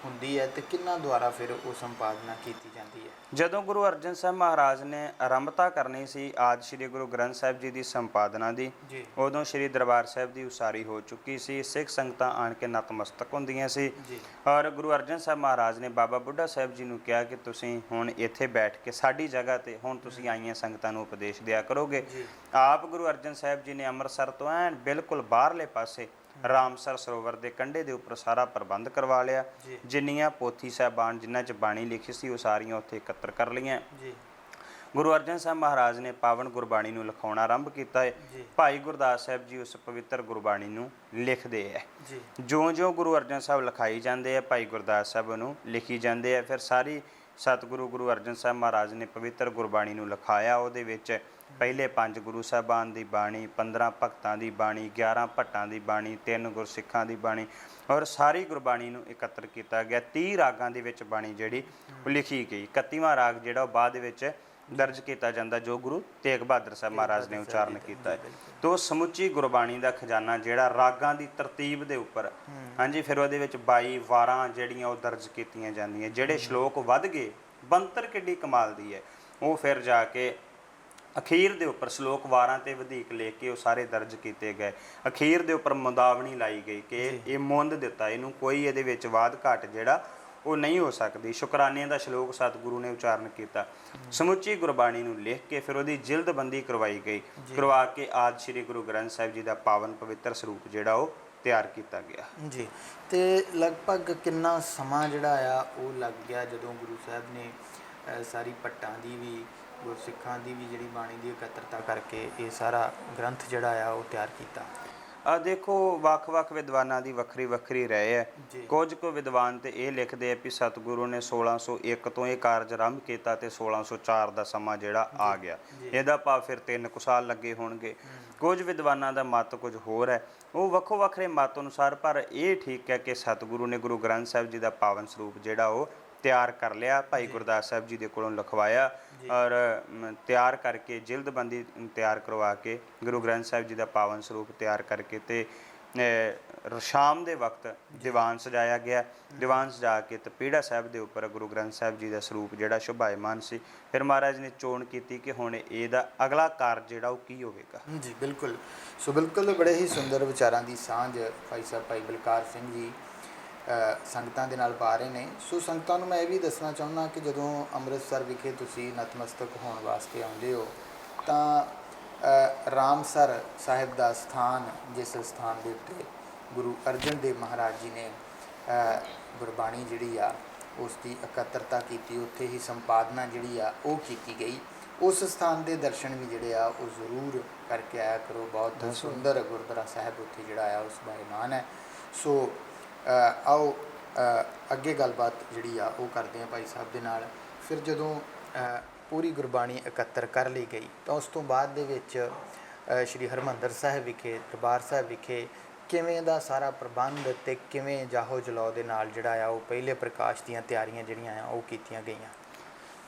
ਹੁੰਦੀ ਹੈ ਤੇ ਕਿਹਨਾਂ ਦੁਆਰਾ ਫਿਰ ਉਹ ਸੰਪਾਦਨਾ ਕੀਤੀ ਜਾਂਦੀ ਹੈ? ਜਦੋਂ ਗੁਰੂ ਅਰਜਨ ਸਾਹਿਬ ਮਹਾਰਾਜ ਨੇ ਆਰੰਭਤਾ ਕਰਨੀ ਸੀ ਆਦਿ ਸ਼੍ਰੀ ਗੁਰੂ ਗ੍ਰੰਥ ਸਾਹਿਬ ਜੀ ਦੀ ਸੰਪਾਦਨਾ ਦੀ, ਉਦੋਂ ਸ਼੍ਰੀ ਦਰਬਾਰ ਸਾਹਿਬ ਦੀ ਉਸਾਰੀ ਹੋ ਚੁੱਕੀ ਸੀ, ਸਿੱਖ ਸੰਗਤਾਂ ਆਣ ਕੇ ਨਤਮਸਤਕ ਹੁੰਦੀਆਂ ਸੀ। ਔਰ ਗੁਰੂ ਅਰਜਨ ਸਾਹਿਬ ਮਹਾਰਾਜ ਨੇ ਬਾਬਾ ਬੁੱਢਾ ਸਾਹਿਬ ਜੀ ਨੂੰ ਕਿਹਾ ਕਿ ਤੁਸੀਂ ਹੁਣ ਇੱਥੇ ਬੈਠ ਕੇ ਸਾਡੀ ਜਗ੍ਹਾ ਤੇ ਹੁਣ ਤੁਸੀਂ ਆਈਆਂ ਸੰਗਤਾਂ ਨੂੰ ਉਪਦੇਸ਼ ਦਿਆ ਕਰੋਗੇ। ਆਪ ਗੁਰੂ ਅਰਜਨ ਸਾਹਿਬ ਜੀ ਨੇ ਅੰਮ੍ਰਿਤਸਰ ਤੋਂ ਐਨ ਬਿਲਕੁਲ ਬਾਹਰਲੇ ਪਾਸੇ ਰਾਮਸਰ ਸਰੋਵਰ ਦੇ ਕੰਢੇ ਦੇ ਉੱਪਰ ਸਾਰਾ ਪ੍ਰਬੰਧ ਕਰਵਾ ਲਿਆ। ਜਿੰਨੀਆਂ ਪੋਥੀ ਸਾਹਿਬਾਨ ਜਿਨ੍ਹਾਂ 'ਚ ਬਾਣੀ ਲਿਖੀ ਸੀ ਉਹ ਸਾਰੀਆਂ ਉੱਥੇ ਇਕੱਤਰ ਕਰ ਲਈਆਂ। ਗੁਰੂ ਅਰਜਨ ਸਾਹਿਬ ਮਹਾਰਾਜ ਨੇ ਪਾਵਨ ਗੁਰਬਾਣੀ ਨੂੰ ਲਿਖਾਉਣਾ ਆਰੰਭ ਕੀਤਾ ਹੈ। ਭਾਈ ਗੁਰਦਾਸ ਸਾਹਿਬ ਜੀ ਉਸ ਪਵਿੱਤਰ ਗੁਰਬਾਣੀ ਨੂੰ ਲਿਖਦੇ ਹੈ। ਜਿਉਂ-ਜਿਉਂ ਗੁਰੂ ਅਰਜਨ ਸਾਹਿਬ ਲਿਖਾਈ ਜਾਂਦੇ ਆ, ਭਾਈ ਗੁਰਦਾਸ ਸਾਹਿਬ ਨੂੰ ਲਿਖੀ ਜਾਂਦੇ ਆ। ਫਿਰ ਸਾਰੀ ਸਤਿਗੁਰੂ ਗੁਰੂ ਅਰਜਨ ਸਾਹਿਬ ਮਹਾਰਾਜ ਨੇ ਪਵਿੱਤਰ ਗੁਰਬਾਣੀ ਨੂੰ ਲਿਖਾਇਆ। ਉਹਦੇ ਵਿੱਚ ਪਹਿਲੇ 5 ਗੁਰੂ ਸਾਹਿਬਾਨ ਦੀ ਬਾਣੀ, 15 ਭਗਤਾਂ ਦੀ ਬਾਣੀ, 11 ਭੱਟਾਂ ਦੀ ਬਾਣੀ, 3 ਗੁਰਸਿੱਖਾਂ ਦੀ ਬਾਣੀ, ਔਰ ਸਾਰੀ ਗੁਰਬਾਣੀ ਨੂੰ ਇਕੱਤਰ ਕੀਤਾ ਗਿਆ। 30 ਰਾਗਾਂ ਦੇ ਵਿੱਚ ਬਾਣੀ ਜਿਹੜੀ ਉਹ ਲਿਖੀ ਗਈ। 31ਵਾਂ ਰਾਗ ਜਿਹੜਾ ਉਹ ਬਾਅਦ ਵਿੱਚ ਦਰਜ ਕੀਤਾ ਜਾਂਦਾ, ਜੋ ਗੁਰੂ ਤੇਗ ਬਹਾਦਰ ਸਾਹਿਬ ਮਹਾਰਾਜ ਨੇ ਉਚਾਰਨ ਕੀਤਾ ਹੈ। ਤੋ ਸਮੁੱਚੀ ਗੁਰਬਾਣੀ ਦਾ ਖਜ਼ਾਨਾ ਜਿਹੜਾ ਰਾਗਾਂ ਦੀ ਤਰਤੀਬ ਦੇ ਉੱਪਰ, ਹਾਂਜੀ, ਫਿਰ ਉਹਦੇ ਵਿੱਚ 22 ਵਾਰਾਂ ਜਿਹੜੀਆਂ ਉਹ ਦਰਜ ਕੀਤੀਆਂ ਜਾਂਦੀਆਂ। ਜਿਹੜੇ ਸ਼ਲੋਕ ਵੱਧ ਗਏ, ਬੰਤਰ ਕਿੱਡੀ ਕਮਾਲ ਦੀ ਹੈ, ਉਹ ਫਿਰ ਜਾ ਕੇ ਅਖੀਰ ਦੇ ਉੱਪਰ ਸ਼ਲੋਕ ਵਾਰਾਂ ਤੇ ਵਧੇਕ ਲਿਖ ਕੇ ਉਹ ਸਾਰੇ ਦਰਜ ਕੀਤੇ ਗਏ। ਅਖੀਰ ਦੇ ਉੱਪਰ ਮੁੰਦਾਵਣੀ ਲਾਈ ਗਈ ਕਿ ਇਹ ਮੁੰਦ ਦਿੱਤਾ, ਇਹਨੂੰ ਕੋਈ ਇਹਦੇ ਵਿੱਚ ਵਾਧ ਘਾਟ ਜਿਹੜਾ ਉਹ ਨਹੀਂ ਹੋ ਸਕਦੀ। ਸ਼ੁਕਰਾਨੇ ਦਾ ਸ਼ਲੋਕ ਸਤਿਗੁਰੂ ਨੇ ਉਚਾਰਨ ਕੀਤਾ। ਸਮੁੱਚੀ ਗੁਰਬਾਣੀ ਨੂੰ ਲਿਖ ਕੇ ਫਿਰ ਉਹਦੀ ਜਿਲਦਬੰਦੀ ਕਰਵਾਈ ਗਈ। ਕਰਵਾ ਕੇ ਆਦਿ ਸ਼੍ਰੀ ਗੁਰੂ ਗ੍ਰੰਥ ਸਾਹਿਬ ਜੀ ਦਾ ਪਾਵਨ ਪਵਿੱਤਰ ਸਰੂਪ ਜਿਹੜਾ ਉਹ ਤਿਆਰ ਕੀਤਾ ਗਿਆ ਜੀ। ਤੇ ਲਗਭਗ ਕਿੰਨਾ ਸਮਾਂ ਜਿਹੜਾ ਆ ਉਹ ਲੱਗ ਗਿਆ ਜਦੋਂ ਗੁਰੂ ਸਾਹਿਬ ਨੇ ਸਾਰੀ ਭੱਟਾਂ ਦੀ ਵੀ ਗੁਰਸਿੱਖਾਂ ਦੀ ਵੀ ਜਿਹੜੀ ਬਾਣੀ ਦੀ ਇਕੱਤਰਤਾ ਕਰਕੇ ਇਹ ਸਾਰਾ ਗ੍ਰੰਥ ਜਿਹੜਾ ਆ ਉਹ ਤਿਆਰ ਕੀਤਾ? ਆ ਦੇਖੋ ਵੱਖ-ਵੱਖ ਵਿਦਵਾਨਾਂ ਦੀ ਵੱਖਰੀ ਰਾਏ ਹੈ। ਜੀ। ਕੁਝ ਕੁ ਵਿਦਵਾਨ ਤੇ ਇਹ ਲਿਖਦੇ ਆ ਵੀ ਸਤਿਗੁਰੂ ਨੇ 1601 ਤੋਂ ਇਹ ਕਾਰਜ ਆਰੰਭ ਕੀਤਾ ਤੇ 1604 ਦਾ ਸਮਾਂ ਜਿਹੜਾ ਆ ਗਿਆ। ਜੀ। ਇਹਦਾ ਭਾਵ ਫਿਰ 3 ਕੁ ਸਾਲ ਲੱਗੇ ਹੋਣਗੇ। ਕੁਝ ਵਿਦਵਾਨਾਂ ਦਾ ਮਤ ਕੁਝ ਹੋਰ ਹੈ, ਉਹ ਵੱਖੋ ਵੱਖਰੇ ਮਤ ਅਨੁਸਾਰ, ਪਰ ਇਹ ਠੀਕ ਹੈ ਕਿ ਸਤਿਗੁਰੂ ਨੇ ਗੁਰੂ ਗ੍ਰੰਥ ਸਾਹਿਬ ਜੀ ਦਾ ਪਾਵਨ ਸਰੂਪ ਜਿਹੜਾ ਉਹ ਤਿਆਰ ਕਰ ਲਿਆ, ਭਾਈ ਗੁਰਦਾਸ ਸਾਹਿਬ ਜੀ ਦੇ ਕੋਲੋਂ ਲਿਖਵਾਇਆ ਔਰ ਤਿਆਰ ਕਰਕੇ ਜਿਲਦਬੰਦੀ ਤਿਆਰ ਕਰਵਾ ਕੇ ਗੁਰੂ ਗ੍ਰੰਥ ਸਾਹਿਬ ਜੀ ਦਾ ਪਾਵਨ ਸਰੂਪ ਤਿਆਰ ਕਰਕੇ ਤੇ ਸ਼ਾਮ ਦੇ ਵਕਤ ਦੀਵਾਨ ਸਜਾਇਆ ਗਿਆ। ਦੀਵਾਨ ਸਜਾ ਕੇ ਤੇ ਪੀੜਾ ਸਾਹਿਬ ਦੇ ਉੱਪਰ ਗੁਰੂ ਗ੍ਰੰਥ ਸਾਹਿਬ ਜੀ ਦਾ ਸਰੂਪ ਜਿਹੜਾ ਸ਼ੋਭਾਇਮਾਨ ਸੀ। ਫਿਰ ਮਹਾਰਾਜ ਨੇ ਚੋਣ ਕੀਤੀ ਕਿ ਹੁਣ ਇਹਦਾ ਅਗਲਾ ਕਾਰਜ ਜਿਹੜਾ ਉਹ ਕੀ ਹੋਵੇਗਾ। ਜੀ ਬਿਲਕੁਲ। ਸੋ ਬਿਲਕੁਲ ਬੜੇ ਹੀ ਸੁੰਦਰ ਵਿਚਾਰਾਂ ਦੀ ਸਾਂਝ ਭਾਈ ਸਾਹਿਬ ਭਾਈ ਬਲਕਾਰ ਸਿੰਘ ਜੀ ਸੰਗਤਾਂ ਦੇ ਨਾਲ ਪਾ ਰਹੇ ਨੇ। ਸੋ ਸੰਗਤਾਂ ਨੂੰ ਮੈਂ ਇਹ ਵੀ ਦੱਸਣਾ ਚਾਹੁੰਦਾ ਕਿ ਜਦੋਂ ਅੰਮ੍ਰਿਤਸਰ ਵਿਖੇ ਤੁਸੀਂ ਨਤਮਸਤਕ ਹੋਣ ਵਾਸਤੇ ਆਉਂਦੇ ਹੋ ਤਾਂ ਰਾਮਸਰ ਸਾਹਿਬ ਦਾ ਸਥਾਨ, ਜਿਸ ਸਥਾਨ ਦੇ ਉੱਤੇ ਗੁਰੂ ਅਰਜਨ ਦੇਵ ਮਹਾਰਾਜ ਜੀ ਨੇ ਗੁਰਬਾਣੀ ਜਿਹੜੀ ਆ ਉਸ ਦੀ ਇਕੱਤਰਤਾ ਕੀਤੀ, ਉੱਥੇ ਹੀ ਸੰਪਾਦਨਾ ਜਿਹੜੀ ਆ ਉਹ ਕੀਤੀ ਗਈ। ਉਸ ਸਥਾਨ ਦੇ ਦਰਸ਼ਨ ਵੀ ਜਿਹੜੇ ਆ ਉਹ ਜ਼ਰੂਰ ਕਰਕੇ ਆਇਆ ਕਰੋ। ਬਹੁਤ ਸੁੰਦਰ ਗੁਰਦੁਆਰਾ ਸਾਹਿਬ ਉੱਥੇ ਜਿਹੜਾ ਆ ਉਸ ਬਾਰੇ ਹੈ। ਸੋ ਆਓ ਅੱਗੇ ਗੱਲਬਾਤ ਜਿਹੜੀ ਆ ਉਹ ਕਰਦੇ ਹਾਂ ਭਾਈ ਸਾਹਿਬ ਦੇ ਨਾਲ। ਫਿਰ ਜਦੋਂ ਪੂਰੀ ਗੁਰਬਾਣੀ ਇਕੱਤਰ ਕਰ ਲਈ ਗਈ ਤਾਂ ਉਸ ਤੋਂ ਬਾਅਦ ਦੇ ਵਿੱਚ ਸ਼੍ਰੀ ਹਰਿਮੰਦਰ ਸਾਹਿਬ ਵਿਖੇ, ਦਰਬਾਰ ਸਾਹਿਬ ਵਿਖੇ ਕਿਵੇਂ ਦਾ ਸਾਰਾ ਪ੍ਰਬੰਧ ਅਤੇ ਕਿਵੇਂ ਜਾਹੋ ਜਲਾਓ ਦੇ ਨਾਲ ਜਿਹੜਾ ਆ ਉਹ ਪਹਿਲੇ ਪ੍ਰਕਾਸ਼ ਦੀਆਂ ਤਿਆਰੀਆਂ ਜਿਹੜੀਆਂ ਆ ਉਹ ਕੀਤੀਆਂ ਗਈਆਂ।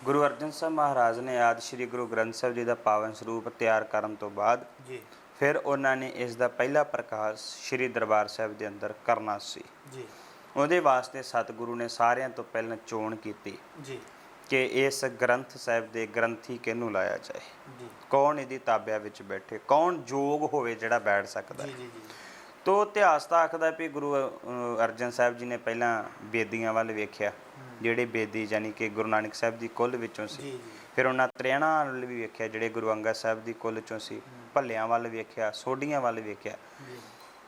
ਗੁਰੂ ਅਰਜਨ ਸਾਹਿਬ ਮਹਾਰਾਜ ਨੇ ਆਦਿ ਸ਼੍ਰੀ ਗੁਰੂ ਗ੍ਰੰਥ ਸਾਹਿਬ ਜੀ ਦਾ ਪਾਵਨ ਸਰੂਪ ਤਿਆਰ ਕਰਨ ਤੋਂ ਬਾਅਦ ਜੀ ਫਿਰ ਉਹਨਾਂ ਨੇ ਇਸ ਦਾ ਪਹਿਲਾ ਪ੍ਰਕਾਸ਼ ਸ਼੍ਰੀ ਦਰਬਾਰ ਸਾਹਿਬ ਦੇ ਅੰਦਰ ਕਰਨਾ ਸੀ। ਜੀ। ਉਹਦੇ ਵਾਸਤੇ ਸਤਿਗੁਰੂ ਨੇ ਸਾਰਿਆਂ ਤੋਂ ਪਹਿਲਾਂ ਚੋਣ ਕੀਤੀ ਜੀ ਕਿ ਇਸ ਗ੍ਰੰਥ ਸਾਹਿਬ ਦੇ ਗ੍ਰੰਥੀ ਕਿਹਨੂੰ ਲਾਇਆ ਜਾਏ, ਜੀ ਕੌਣ ਇਹਦੀ ਤਾਬਿਆ ਵਿੱਚ ਬੈਠੇ, ਕੌਣ ਯੋਗ ਹੋਵੇ ਜਿਹੜਾ ਬੈਠ ਸਕਦਾ। ਜੀ ਜੀ ਤੋ ਇਤਿਹਾਸ ਤਾਂ ਆਖਦਾ ਵੀ ਗੁਰੂ ਅਰਜਨ ਸਾਹਿਬ ਜੀ ਨੇ ਪਹਿਲਾਂ ਬੇਦੀਆਂ ਵੱਲ ਵੇਖਿਆ, ਜਿਹੜੇ ਬੇਦੀ ਯਾਨੀ ਕਿ ਗੁਰੂ ਨਾਨਕ ਸਾਹਿਬ ਦੀ ਕੁੱਲ ਵਿੱਚੋਂ ਸੀ। ਜੀ ਫਿਰ ਉਹਨਾਂ ਤ੍ਰਿਆਣਾ ਵੱਲ ਵੀ ਵੇਖਿਆ, ਜਿਹੜੇ ਗੁਰੂ ਅੰਗਦ ਸਾਹਿਬ ਦੀ ਕੁੱਲ ਚੋਂ ਸੀ। ਭੱਲਿਆਂ ਵੱਲ ਵੇਖਿਆ, ਸੋਢੀਆਂ ਵੱਲ ਵੇਖਿਆ।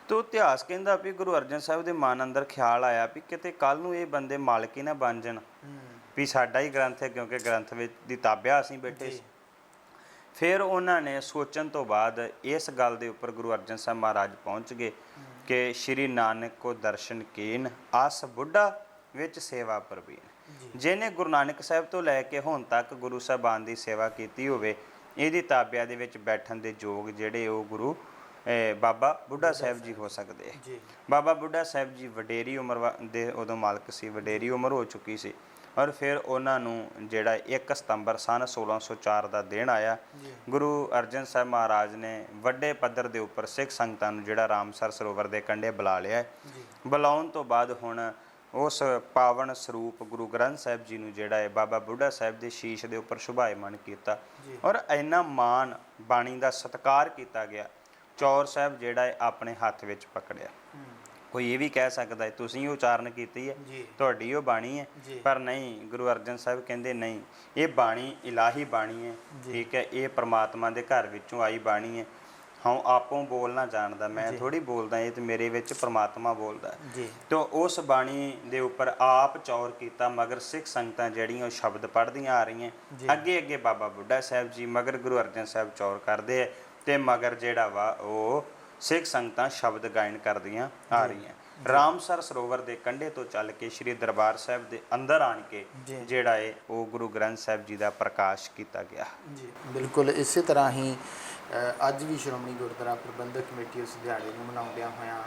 ਤੋ ਇਤਿਹਾਸ ਕਹਿੰਦਾ ਵੀ ਗੁਰੂ ਅਰਜਨ ਸਾਹਿਬ ਦੇ ਮਨ ਅੰਦਰ ਖਿਆਲ ਆਇਆ ਵੀ ਕਿਤੇ ਕੱਲ ਨੂੰ ਇਹ ਬੰਦੇ ਮਾਲਕ ਹੀ ਨਾ ਬਣ ਜਾਣ ਵੀ ਸਾਡਾ ਹੀ ਗ੍ਰੰਥ ਹੈ, ਕਿਉਂਕਿ ਗ੍ਰੰਥ ਵਿੱਚ ਦੀ ਤਾਬਿਆ ਅਸੀਂ ਬੈਠੇ ਸੀ। ਫਿਰ ਉਹਨਾਂ ਨੇ ਸੋਚਣ ਤੋਂ ਬਾਅਦ ਇਸ ਗੱਲ ਦੇ ਉੱਪਰ ਗੁਰੂ ਅਰਜਨ ਸਾਹਿਬ ਮਹਾਰਾਜ ਪਹੁੰਚ ਗਏ ਕਿ ਸ਼੍ਰੀ ਨਾਨਕ ਕੋ ਦਰਸ਼ਨ ਕੀਨ ਆਸ ਬੁੱਢਾ ਵਿੱਚ ਸੇਵਾ ਪ੍ਰਵੀਨ। ਜਿਹਨੇ ਗੁਰੂ ਨਾਨਕ ਸਾਹਿਬ ਤੋਂ ਲੈ ਕੇ ਹੁਣ ਤੱਕ ਗੁਰੂ ਸਾਹਿਬਾਨ ਦੀ ਸੇਵਾ ਕੀਤੀ ਹੋਵੇ, ਇਹਦੀ ਤਾਬਿਆ ਦੇ ਵਿੱਚ ਬੈਠਣ ਦੇ ਯੋਗ ਜਿਹੜੇ ਉਹ ਗੁਰੂ ਬਾਬਾ ਬੁੱਢਾ ਸਾਹਿਬ ਜੀ ਹੋ ਸਕਦੇ। ਬਾਬਾ ਬੁੱਢਾ ਸਾਹਿਬ ਜੀ ਵਡੇਰੀ ਉਮਰ ਦੇ ਉਦੋਂ ਮਾਲਕ ਸੀ, ਵਡੇਰੀ ਉਮਰ ਹੋ ਚੁੱਕੀ ਸੀ। ਔਰ ਫਿਰ ਉਹਨਾਂ ਨੂੰ ਜਿਹੜਾ 1 ਸਤੰਬਰ ਸਨ 1604 ਦਾ ਦਿਨ ਆਇਆ, ਗੁਰੂ ਅਰਜਨ ਸਾਹਿਬ ਮਹਾਰਾਜ ਨੇ ਵੱਡੇ ਪੱਧਰ ਦੇ ਉੱਪਰ ਸਿੱਖ ਸੰਗਤਾਂ ਨੂੰ ਜਿਹੜਾ ਰਾਮਸਰ ਸਰੋਵਰ ਦੇ ਕੰਢੇ ਬੁਲਾ ਲਿਆ। ਬੁਲਾਉਣ ਤੋਂ ਬਾਅਦ ਹੁਣ ਉਸ ਪਾਵਨ ਸਰੂਪ ਗੁਰੂ ਗ੍ਰੰਥ ਸਾਹਿਬ ਜੀ ਨੂੰ ਜਿਹੜਾ ਹੈ ਬਾਬਾ ਬੁੱਢਾ ਸਾਹਿਬ ਦੇ ਸ਼ੀਸ਼ ਦੇ ਉੱਪਰ ਸ਼ੁਭਾਇਮਾਨ ਕੀਤਾ ਔਰ ਇੰਨਾ ਮਾਣ ਬਾਣੀ ਦਾ ਸਤਿਕਾਰ ਕੀਤਾ ਗਿਆ। ਚੌਰ ਸਾਹਿਬ ਜਿਹੜਾ ਹੈ ਆਪਣੇ ਹੱਥ ਵਿੱਚ ਪਕੜਿਆ। ਕੋਈ ਇਹ ਵੀ ਕਹਿ ਸਕਦਾ ਹੈ ਤੁਸੀਂ ਉਚਾਰਨ ਕੀਤੀ ਹੈ, ਤੁਹਾਡੀ ਉਹ ਬਾਣੀ ਹੈ, ਪਰ ਨਹੀਂ, ਗੁਰੂ ਅਰਜਨ ਸਾਹਿਬ ਕਹਿੰਦੇ ਨਹੀਂ, ਇਹ ਬਾਣੀ ਇਲਾਹੀ ਬਾਣੀ ਹੈ, ਠੀਕ ਹੈ, ਇਹ ਪ੍ਰਮਾਤਮਾ ਦੇ ਘਰ ਵਿੱਚੋਂ ਆਈ ਬਾਣੀ ਹੈ। ਹਾਂ ਆਪੋਂ ਬੋਲਣਾ ਜਾਣਦਾ, ਮੈਂ ਥੋੜੀ ਬੋਲਦਾ, ਇਹ ਤੇ ਮੇਰੇ ਵਿੱਚ ਪ੍ਰਮਾਤਮਾ ਬੋਲਦਾ। ਤੇ ਉਸ ਬਾਣੀ ਦੇ ਉੱਪਰ ਆਪ ਚੌਰ ਕੀਤਾ, ਮਗਰ ਸਿੱਖ ਸੰਗਤਾਂ ਜਿਹੜੀਆਂ ਉਹ ਸ਼ਬਦ ਪੜ੍ਹਦੀਆਂ ਆ ਰਹੀਆਂ, ਅੱਗੇ ਅੱਗੇ ਬਾਬਾ ਬੁੱਢਾ ਸਾਹਿਬ ਜੀ, ਮਗਰ ਗੁਰੂ ਅਰਜਨ ਸਾਹਿਬ ਚੌਰ ਕਰਦੇ ਹੈ ਤੇ ਮਗਰ ਜਿਹੜਾ ਵਾ ਉਹ ਸਿੱਖ ਸੰਗਤਾਂ ਸ਼ਬਦ ਗਾਇਨ ਕਰਦੀਆਂ ਆ ਰਹੀਆਂ। ਰਾਮਸਰ ਸਰੋਵਰ ਦੇ ਕੰਢੇ ਤੋਂ ਚੱਲ ਕੇ ਸ਼੍ਰੀ ਦਰਬਾਰ ਸਾਹਿਬ ਦੇ ਅੰਦਰ ਆਣ ਕੇ ਜਿਹੜਾ ਹੈ ਉਹ ਗੁਰੂ ਗ੍ਰੰਥ ਸਾਹਿਬ ਜੀ ਦਾ ਪ੍ਰਕਾਸ਼ ਕੀਤਾ ਗਿਆ। ਜੀ ਬਿਲਕੁਲ। ਇਸੇ ਤਰ੍ਹਾਂ ਹੀ ਅੱਜ ਵੀ ਸ਼੍ਰੋਮਣੀ ਗੁਰਦੁਆਰਾ ਪ੍ਰਬੰਧਕ ਕਮੇਟੀ ਉਸ ਦਿਹਾੜੇ ਨੂੰ ਮਨਾਉਂਦਿਆਂ ਹੋਇਆਂ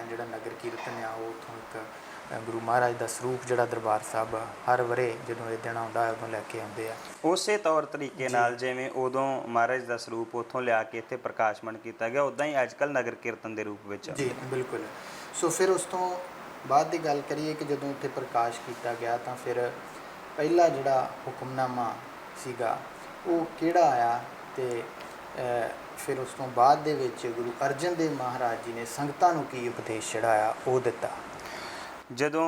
ਜਿਹੜਾ ਨਗਰ ਕੀਰਤਨ ਆ ਉਹ ਉੱਥੋਂ ਇੱਕ ਗੁਰੂ ਮਹਾਰਾਜ ਦਾ ਸਰੂਪ ਜਿਹੜਾ ਦਰਬਾਰ ਸਾਹਿਬ ਹਰ ਵਰੇ ਜਦੋਂ ਇਹ ਦਿਨ ਆਉਂਦਾ ਉਦੋਂ ਲੈ ਕੇ ਆਉਂਦੇ ਆ। ਉਸੇ ਤੌਰ ਤਰੀਕੇ ਨਾਲ ਜਿਵੇਂ ਉਦੋਂ ਮਹਾਰਾਜ ਦਾ ਸਰੂਪ ਉੱਥੋਂ ਲਿਆ ਕੇ ਇੱਥੇ ਪ੍ਰਕਾਸ਼ਮਨ ਕੀਤਾ ਗਿਆ, ਉੱਦਾਂ ਹੀ ਅੱਜ ਕੱਲ੍ਹ ਨਗਰ ਕੀਰਤਨ ਦੇ ਰੂਪ ਵਿੱਚ। ਜੀ ਬਿਲਕੁਲ। ਸੋ ਫਿਰ ਉਸ ਤੋਂ ਬਾਅਦ ਦੀ ਗੱਲ ਕਰੀਏ ਕਿ ਜਦੋਂ ਉੱਥੇ ਪ੍ਰਕਾਸ਼ ਕੀਤਾ ਗਿਆ ਤਾਂ ਫਿਰ ਪਹਿਲਾ ਜਿਹੜਾ ਹੁਕਮਨਾਮਾ ਸੀਗਾ ਉਹ ਕਿਹੜਾ ਆਇਆ ਤੇ ਫਿਰ ਉਸ ਤੋਂ ਬਾਅਦ ਦੇ ਵਿੱਚ ਗੁਰੂ ਅਰਜਨ ਦੇਵ ਮਹਾਰਾਜ ਜੀ ਨੇ ਸੰਗਤਾਂ ਨੂੰ ਕੀ ਉਪਦੇਸ਼ ਜਿਹੜਾ ਉਹ ਦਿੱਤਾ? ਜਦੋਂ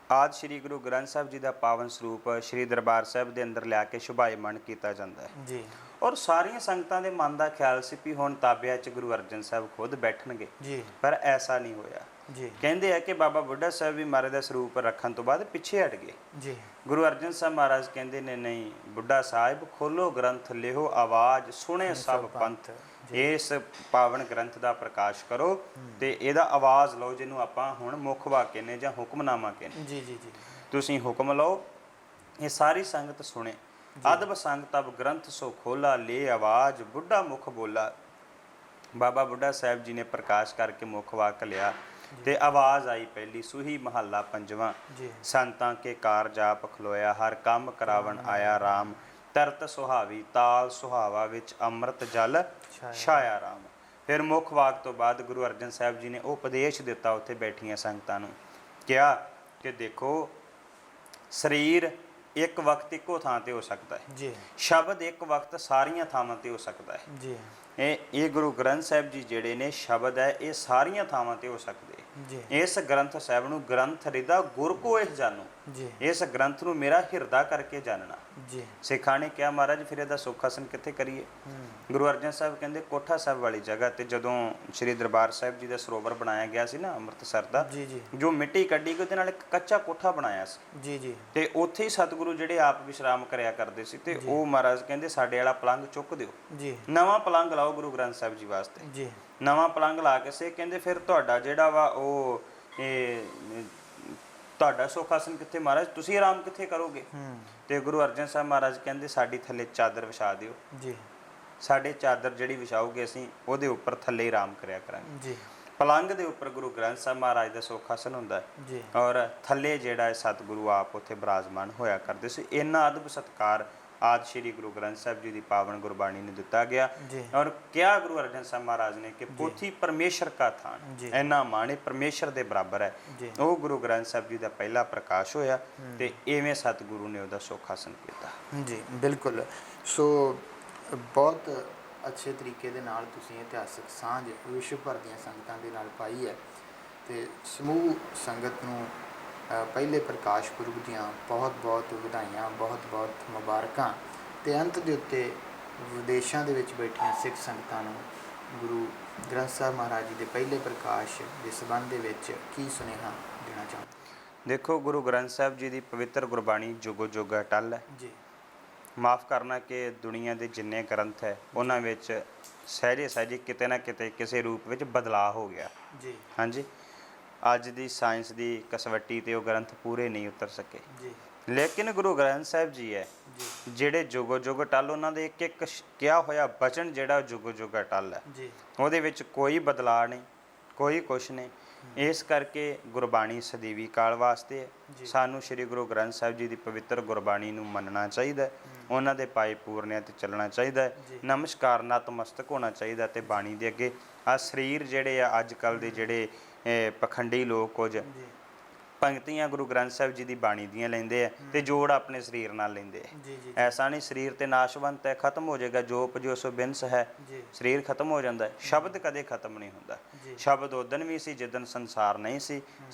ਆਦਿ ਸ਼੍ਰੀ ਗੁਰੂ ਗ੍ਰੰਥ ਸਾਹਿਬ ਜੀ ਦਾ ਪਾਵਨ ਸਰੂਪ ਸ਼੍ਰੀ ਦਰਬਾਰ ਸਾਹਿਬ ਦੇ ਅੰਦਰ ਲਿਆ ਕੇ ਸ਼ੁਭਾਇਮਾਨ ਕੀਤਾ ਜਾਂਦਾ ਹੈ ਜੀ, ਔਰ ਸਾਰੀਆਂ ਸੰਗਤਾਂ ਦੇ ਮਨ ਦਾ ਖਿਆਲ ਸੀ ਵੀ ਹੁਣ ਤਾਬਿਆ 'ਚ ਗੁਰੂ ਅਰਜਨ ਸਾਹਿਬ ਖੁਦ ਬੈਠਣਗੇ ਜੀ, ਪਰ ਐਸਾ ਨਹੀਂ ਹੋਇਆ ਜੀ। ਕਹਿੰਦੇ ਆ ਕਿ ਬਾਬਾ ਬੁੱਢਾ ਸਾਹਿਬ ਵੀ ਮਹਾਰਾਜ ਦਾ ਸਰੂਪ ਰੱਖਣ ਤੋਂ ਬਾਅਦ ਪਿੱਛੇ ਹਟ ਗਏ ਜੀ। ਗੁਰੂ ਅਰਜਨ ਸਾਹਿਬ ਮਹਾਰਾਜ ਕਹਿੰਦੇ ਨੇ ਨਹੀਂ, ਬੁੱਢਾ ਸਾਹਿਬ ਖੋਲੋ ਗ੍ਰੰਥ ਲਿਓ ਆਵਾਜ਼ ਸੁਣੇ ਸਭ ਪੰਥ, ਇਸ ਪਾਵਨ ਗ੍ਰੰਥ ਦਾ ਪ੍ਰਕਾਸ਼ ਕਰੋ ਤੇ ਇਹਦਾ ਆਵਾਜ਼ ਲਓ, ਜਿਹਨੂੰ ਆਪਾਂ ਹੁਣ ਮੁੱਖ ਵਾਕ ਕਹਿੰਦੇ ਜਾਂ ਹੁਕਮਨਾਮਾ ਕਹਿੰਦੇ। ਜੀ ਜੀ ਜੀ। ਤੁਸੀਂ ਹੁਕਮ ਲਓ, ਇਹ ਸਾਰੀ ਸੰਗਤ ਸੁਣੇ। ਅਦਬ ਸੰਗ ਤਬ ਗ੍ਰੰਥ ਸੋ ਖੋਲਾ, ਲੈ ਆਵਾਜ਼ ਬੁੱਢਾ ਮੁਖ ਬੋਲਾ। ਬਾਬਾ ਬੁੱਢਾ ਸਾਹਿਬ ਜੀ ਨੇ ਪ੍ਰਕਾਸ਼ ਕਰਕੇ ਮੁੱਖ ਵਾਕ ਲਿਆ ਤੇ ਆਵਾਜ਼ ਆਈ ਪਹਿਲੀ, ਸੂਹੀ ਮਹੱਲਾ ਪੰਜਵਾਂ। ਸੰਤਾਂ ਕੇ ਕਾਰ ਜਾਪ ਖਲੋਇਆ, ਹਰ ਕੰਮ ਕਰਾਵਣ ਆਇਆ ਰਾਮ। ਤਰਤ ਸੁਹਾਵੀ ਤਾਲ ਸੁਹਾਵਾ, ਵਿੱਚ ਅੰਮ੍ਰਿਤ ਜਲ ਛਾਇਆ ਰਾਮ। ਫਿਰ ਮੁੱਖ ਵਾਕ ਤੋਂ ਬਾਅਦ ਗੁਰੂ ਅਰਜਨ ਸਾਹਿਬ ਜੀ ਨੇ ਉਹ ਉਪਦੇਸ਼ ਦਿੱਤਾ ਉੱਥੇ ਬੈਠੀਆਂ ਸੰਗਤਾਂ ਨੂੰ। ਕਿਹਾ ਕਿ ਦੇਖੋ, ਸਰੀਰ ਇੱਕ ਵਕਤ ਇੱਕੋ ਥਾਂ ਤੇ ਹੋ ਸਕਦਾ ਹੈ ਜੀ, ਸ਼ਬਦ ਇੱਕ ਵਕਤ ਸਾਰੀਆਂ ਥਾਵਾਂ ਤੇ ਹੋ ਸਕਦਾ ਹੈ ਜੀ। ਇਹ ਗੁਰੂ ਗ੍ਰੰਥ ਸਾਹਿਬ ਜੀ ਜਿਹੜੇ ਨੇ ਸ਼ਬਦ ਹੈ, ਇਹ ਸਾਰੀਆਂ ਥਾਵਾਂ ਤੇ ਹੋ ਸਕਦੇ ਜੀ। ਇਸ ਗ੍ਰੰਥ ਸਾਹਿਬ ਨੂੰ ਗ੍ਰੰਥ ਰਿਦਾ ਗੁਰ ਕੋ ਇਹ ਜਾਣੋ ਜੀ, ਇਸ ਗ੍ਰੰਥ ਨੂੰ ਮੇਰਾ ਹਿਰਦਾ ਕਰਕੇ ਜਾਣਨਾ ਜੀ। ਸਿੱਖਾਂ ਨੇ ਕਿਹਾ ਮਹਾਰਾਜ ਫਿਰ ਇਹਦਾ ਸੁੱਖ ਆਸਣ ਕਿੱਥੇ ਕਰੀਏ? ਗੁਰੂ ਅਰਜਨ ਸਾਹਿਬ ਕਹਿੰਦੇ ਕੋਠਾ ਸਾਹਿਬ ਵਾਲੀ ਜਗ੍ਹਾ ਤੇ ਜਦੋਂ ਸ੍ਰੀ ਦਰਬਾਰ ਸਾਹਿਬ ਜੀ ਦਾ ਸਰੋਵਰ ਬਣਾਇਆ ਗਿਆ ਸੀ ਨਾ ਅੰਮ੍ਰਿਤਸਰ ਦਾ, ਜੋ ਮਿੱਟੀ ਕੱਢੀ ਗਈ ਉਹਦੇ ਨਾਲ ਇੱਕ ਕੱਚਾ ਕੋਠਾ ਬਣਾਇਆ ਸੀ ਜੀ ਜੀ। ਤੇ ਉੱਥੇ ਹੀ ਸਤਿਗੁਰੂ ਜਿਹੜੇ ਆਪ ਵਿਸ਼ਰਾਮ ਕਰਿਆ ਕਰਦੇ ਸੀ ਤੇ ਉਹ ਮਹਾਰਾਜ ਕਹਿੰਦੇ ਸਾਡੇ ਵਾਲਾ ਪਲੰਗ ਚੁੱਕ ਦਿਓ ਜੀ, ਨਵਾਂ ਪਲੰਗ ਲਾਓ ਗੁਰੂ ਗ੍ਰੰਥ ਸਾਹਿਬ ਜੀ ਵਾਸਤੇ ਜੀ। ਨਵਾਂ ਪਲੰਗ ਲਾ ਕੇ ਸੇ ਕਹਿੰਦੇ ਫਿਰ ਤੁਹਾਡਾ ਜਿਹੜਾ ਵਾ ਉਹ ਤੁਹਾਡਾ ਸੁੱਖ ਆਸਣ ਕਿੱਥੇ ਮਹਾਰਾਜ, ਤੁਸੀਂ ਆਰਾਮ ਕਿੱਥੇ ਕਰੋਗੇ? ਤੇ ਗੁਰੂ ਅਰਜਨ ਸਾਹਿਬ ਮਹਾਰਾਜ ਕਹਿੰਦੇ ਸਾਡੀ ਥੱਲੇ ਚਾਦਰ ਵਿਛਾ ਦਿਓ ਜੀ, ਸਾਡੇ ਚਾਦਰ ਜਿਹੜੀ ਵਿਛਾਓਗੇ ਅਸੀਂ ਉਹਦੇ ਉੱਪਰ ਥੱਲੇ ਆਰਾਮ ਕਰਿਆ ਕਰਾਂਗੇ ਜੀ। ਪਲੰਗ ਦੇ ਉੱਪਰ ਗੁਰੂ ਗ੍ਰੰਥ ਸਾਹਿਬ ਮਹਾਰਾਜ ਦਾ ਸੁੱਖ ਆਸਣ ਹੁੰਦਾ ਜੀ, ਔਰ ਥੱਲੇ ਜਿਹੜਾ ਹੈ ਸਤਿਗੁਰੂ ਆਪ ਉੱਥੇ ਬਿਰਾਜਮਾਨ ਹੋਇਆ ਕਰਦੇ ਸੀ। ਇੰਨਾ ਅਦਬ ਸਤਿਕਾਰ ਆਦਿ ਸ਼੍ਰੀ ਗੁਰੂ ਗ੍ਰੰਥ ਸਾਹਿਬ ਜੀ ਦੀ ਪਾਵਨ ਗੁਰਬਾਣੀ ਨੂੰ ਦਿੱਤਾ ਗਿਆ। ਔਰ ਕਿਹਾ ਗੁਰੂ ਅਰਜਨ ਸਾਹਿਬ ਮਹਾਰਾਜ ਨੇ ਕਿ ਪੋਥੀ ਪਰਮੇਸ਼ਰ ਕਾ ਥਾਨ, ਇੰਨਾ ਮਾਣੇ ਪਰਮੇਸ਼ਰ ਦੇ ਬਰਾਬਰ ਹੈ। ਉਹ ਗੁਰੂ ਗ੍ਰੰਥ ਸਾਹਿਬ ਜੀ ਦਾ ਪਹਿਲਾ ਪ੍ਰਕਾਸ਼ ਹੋਇਆ ਤੇ ਇਵੇਂ ਸਤਿਗੁਰੂ ਨੇ ਉਹਦਾ ਸੁੱਖ ਹਾਸਲ ਕੀਤਾ ਜੀ। ਬਿਲਕੁਲ। ਸੋ ਬਹੁਤ ਅੱਛੇ ਤਰੀਕੇ ਦੇ ਨਾਲ ਤੁਸੀਂ ਇਤਿਹਾਸਕ ਸਾਂਝ ਵਿਸ਼ਵ ਭਰ ਦੀਆਂ ਸੰਗਤਾਂ ਦੇ ਨਾਲ ਪਾਈ ਹੈ ਤੇ ਸਮੂਹ ਸੰਗਤ ਨੂੰ ਪਹਿਲੇ ਪ੍ਰਕਾਸ਼ ਪੁਰਬ ਦੀਆਂ ਬਹੁਤ ਬਹੁਤ ਵਧਾਈਆਂ, ਬਹੁਤ ਬਹੁਤ ਮੁਬਾਰਕਾਂ। ਤੇ ਅੰਤ ਦੇ ਉੱਤੇ ਵਿਦੇਸ਼ਾਂ ਦੇ ਵਿੱਚ ਬੈਠੀਆਂ ਸਿੱਖ ਸੰਗਤਾਂ ਨੂੰ ਗੁਰੂ ਗ੍ਰੰਥ ਸਾਹਿਬ ਮਹਾਰਾਜ ਜੀ ਦੇ ਪਹਿਲੇ ਪ੍ਰਕਾਸ਼ ਦੇ ਸੰਬੰਧ ਦੇ ਵਿੱਚ ਕੀ ਸੁਨੇਹਾ ਦੇਣਾ ਚਾਹੁੰਦੇ? ਦੇਖੋ, ਗੁਰੂ ਗ੍ਰੰਥ ਸਾਹਿਬ ਜੀ ਦੀ ਪਵਿੱਤਰ ਗੁਰਬਾਣੀ ਜੁਗੋ ਜੁਗ ਅਟੱਲ ਹੈ ਜੀ। ਮਾਫ ਕਰਨਾ ਕਿ ਦੁਨੀਆ ਦੇ ਜਿੰਨੇ ਗ੍ਰੰਥ ਹੈ ਉਹਨਾਂ ਵਿੱਚ ਸਹਿਜੇ ਸਹਿਜੇ ਕਿਤੇ ਨਾ ਕਿਤੇ ਕਿਸੇ ਰੂਪ ਵਿੱਚ ਬਦਲਾਅ ਹੋ ਗਿਆ ਜੀ। ਹਾਂਜੀ, ਅੱਜ ਦੀ ਸਾਇੰਸ ਦੀ ਕਸਵੱਟੀ ਤੇ ਉਹ ਗ੍ਰੰਥ ਪੂਰੇ ਨਹੀਂ ਉਤਰ ਸਕੇ ਜੀ, ਲੇਕਿਨ ਗੁਰੂ ਗ੍ਰੰਥ ਸਾਹਿਬ ਜੀ ਹੈ ਜਿਹੜੇ ਜੁਗੋ ਜੁਗ ਅਟੱਲ, ਉਹਨਾਂ ਦੇ ਇੱਕ ਇੱਕ ਕਿਹਾ ਹੋਇਆ ਬਚਨ ਜਿਹੜਾ ਜੁਗੋ ਜੁਗ ਅਟੱਲ ਹੈ ਜੀ। ਉਹਦੇ ਵਿੱਚ ਕੋਈ ਬਦਲਾਅ ਨਹੀਂ, ਕੋਈ ਕੁਛ ਨਹੀਂ। ਇਸ ਕਰਕੇ ਗੁਰਬਾਣੀ ਸਦੀਵੀ ਕਾਲ ਵਾਸਤੇ ਹੈ। ਸਾਨੂੰ ਸ੍ਰੀ ਗੁਰੂ ਗ੍ਰੰਥ ਸਾਹਿਬ ਜੀ ਦੀ ਪਵਿੱਤਰ ਗੁਰਬਾਣੀ ਨੂੰ ਮੰਨਣਾ ਚਾਹੀਦਾ, ਉਹਨਾਂ ਦੇ ਪਾਏ ਪੂਰਨਿਆਂ 'ਤੇ ਚੱਲਣਾ ਚਾਹੀਦਾ, ਨਮਸਕਾਰ ਨਤਮਸਤਕ ਹੋਣਾ ਚਾਹੀਦਾ। ਅਤੇ ਬਾਣੀ ਦੇ ਅੱਗੇ ਆਹ ਸਰੀਰ ਜਿਹੜੇ ਆ ਅੱਜ ਕੱਲ੍ਹ ਦੇ ਜਿਹੜੇ ਪਖੰਡੀ ਲੋਕ ਕੁਝ ਪੰਕਤੀਆਂ ਗੁਰੂ ਗ੍ਰੰਥ ਸਾਹਿਬ ਜੀ ਦੀ ਬਾਣੀ ਦੀਆਂ ਲੈਂਦੇ ਆ ਤੇ ਜੋੜ ਆਪਣੇ ਸਰੀਰ ਨਾਲ ਲੈਂਦੇ ਆ। ਐਸਾ ਨਹੀਂ, ਸਰੀਰ ਤੇ ਨਾਸ਼ਵੰਤ ਹੈ, ਖਤਮ ਹੋ ਜਾਏਗਾ। ਜੋ ਉਪਜਿਓ ਸੋ ਬਿਨਸ ਹੈ, ਸਰੀਰ ਖਤਮ ਹੋ ਜਾਂਦਾ ਹੈ। ਸ਼ਬਦ ਕਦੇ ਖਤਮ ਨਹੀਂ ਹੁੰਦਾ। ਸ਼ਬਦ ਉਦਣ ਵੀ ਸੀ ਜਿੱਦਣ ਸੰਸਾਰ ਨਹੀਂ ਸੀ।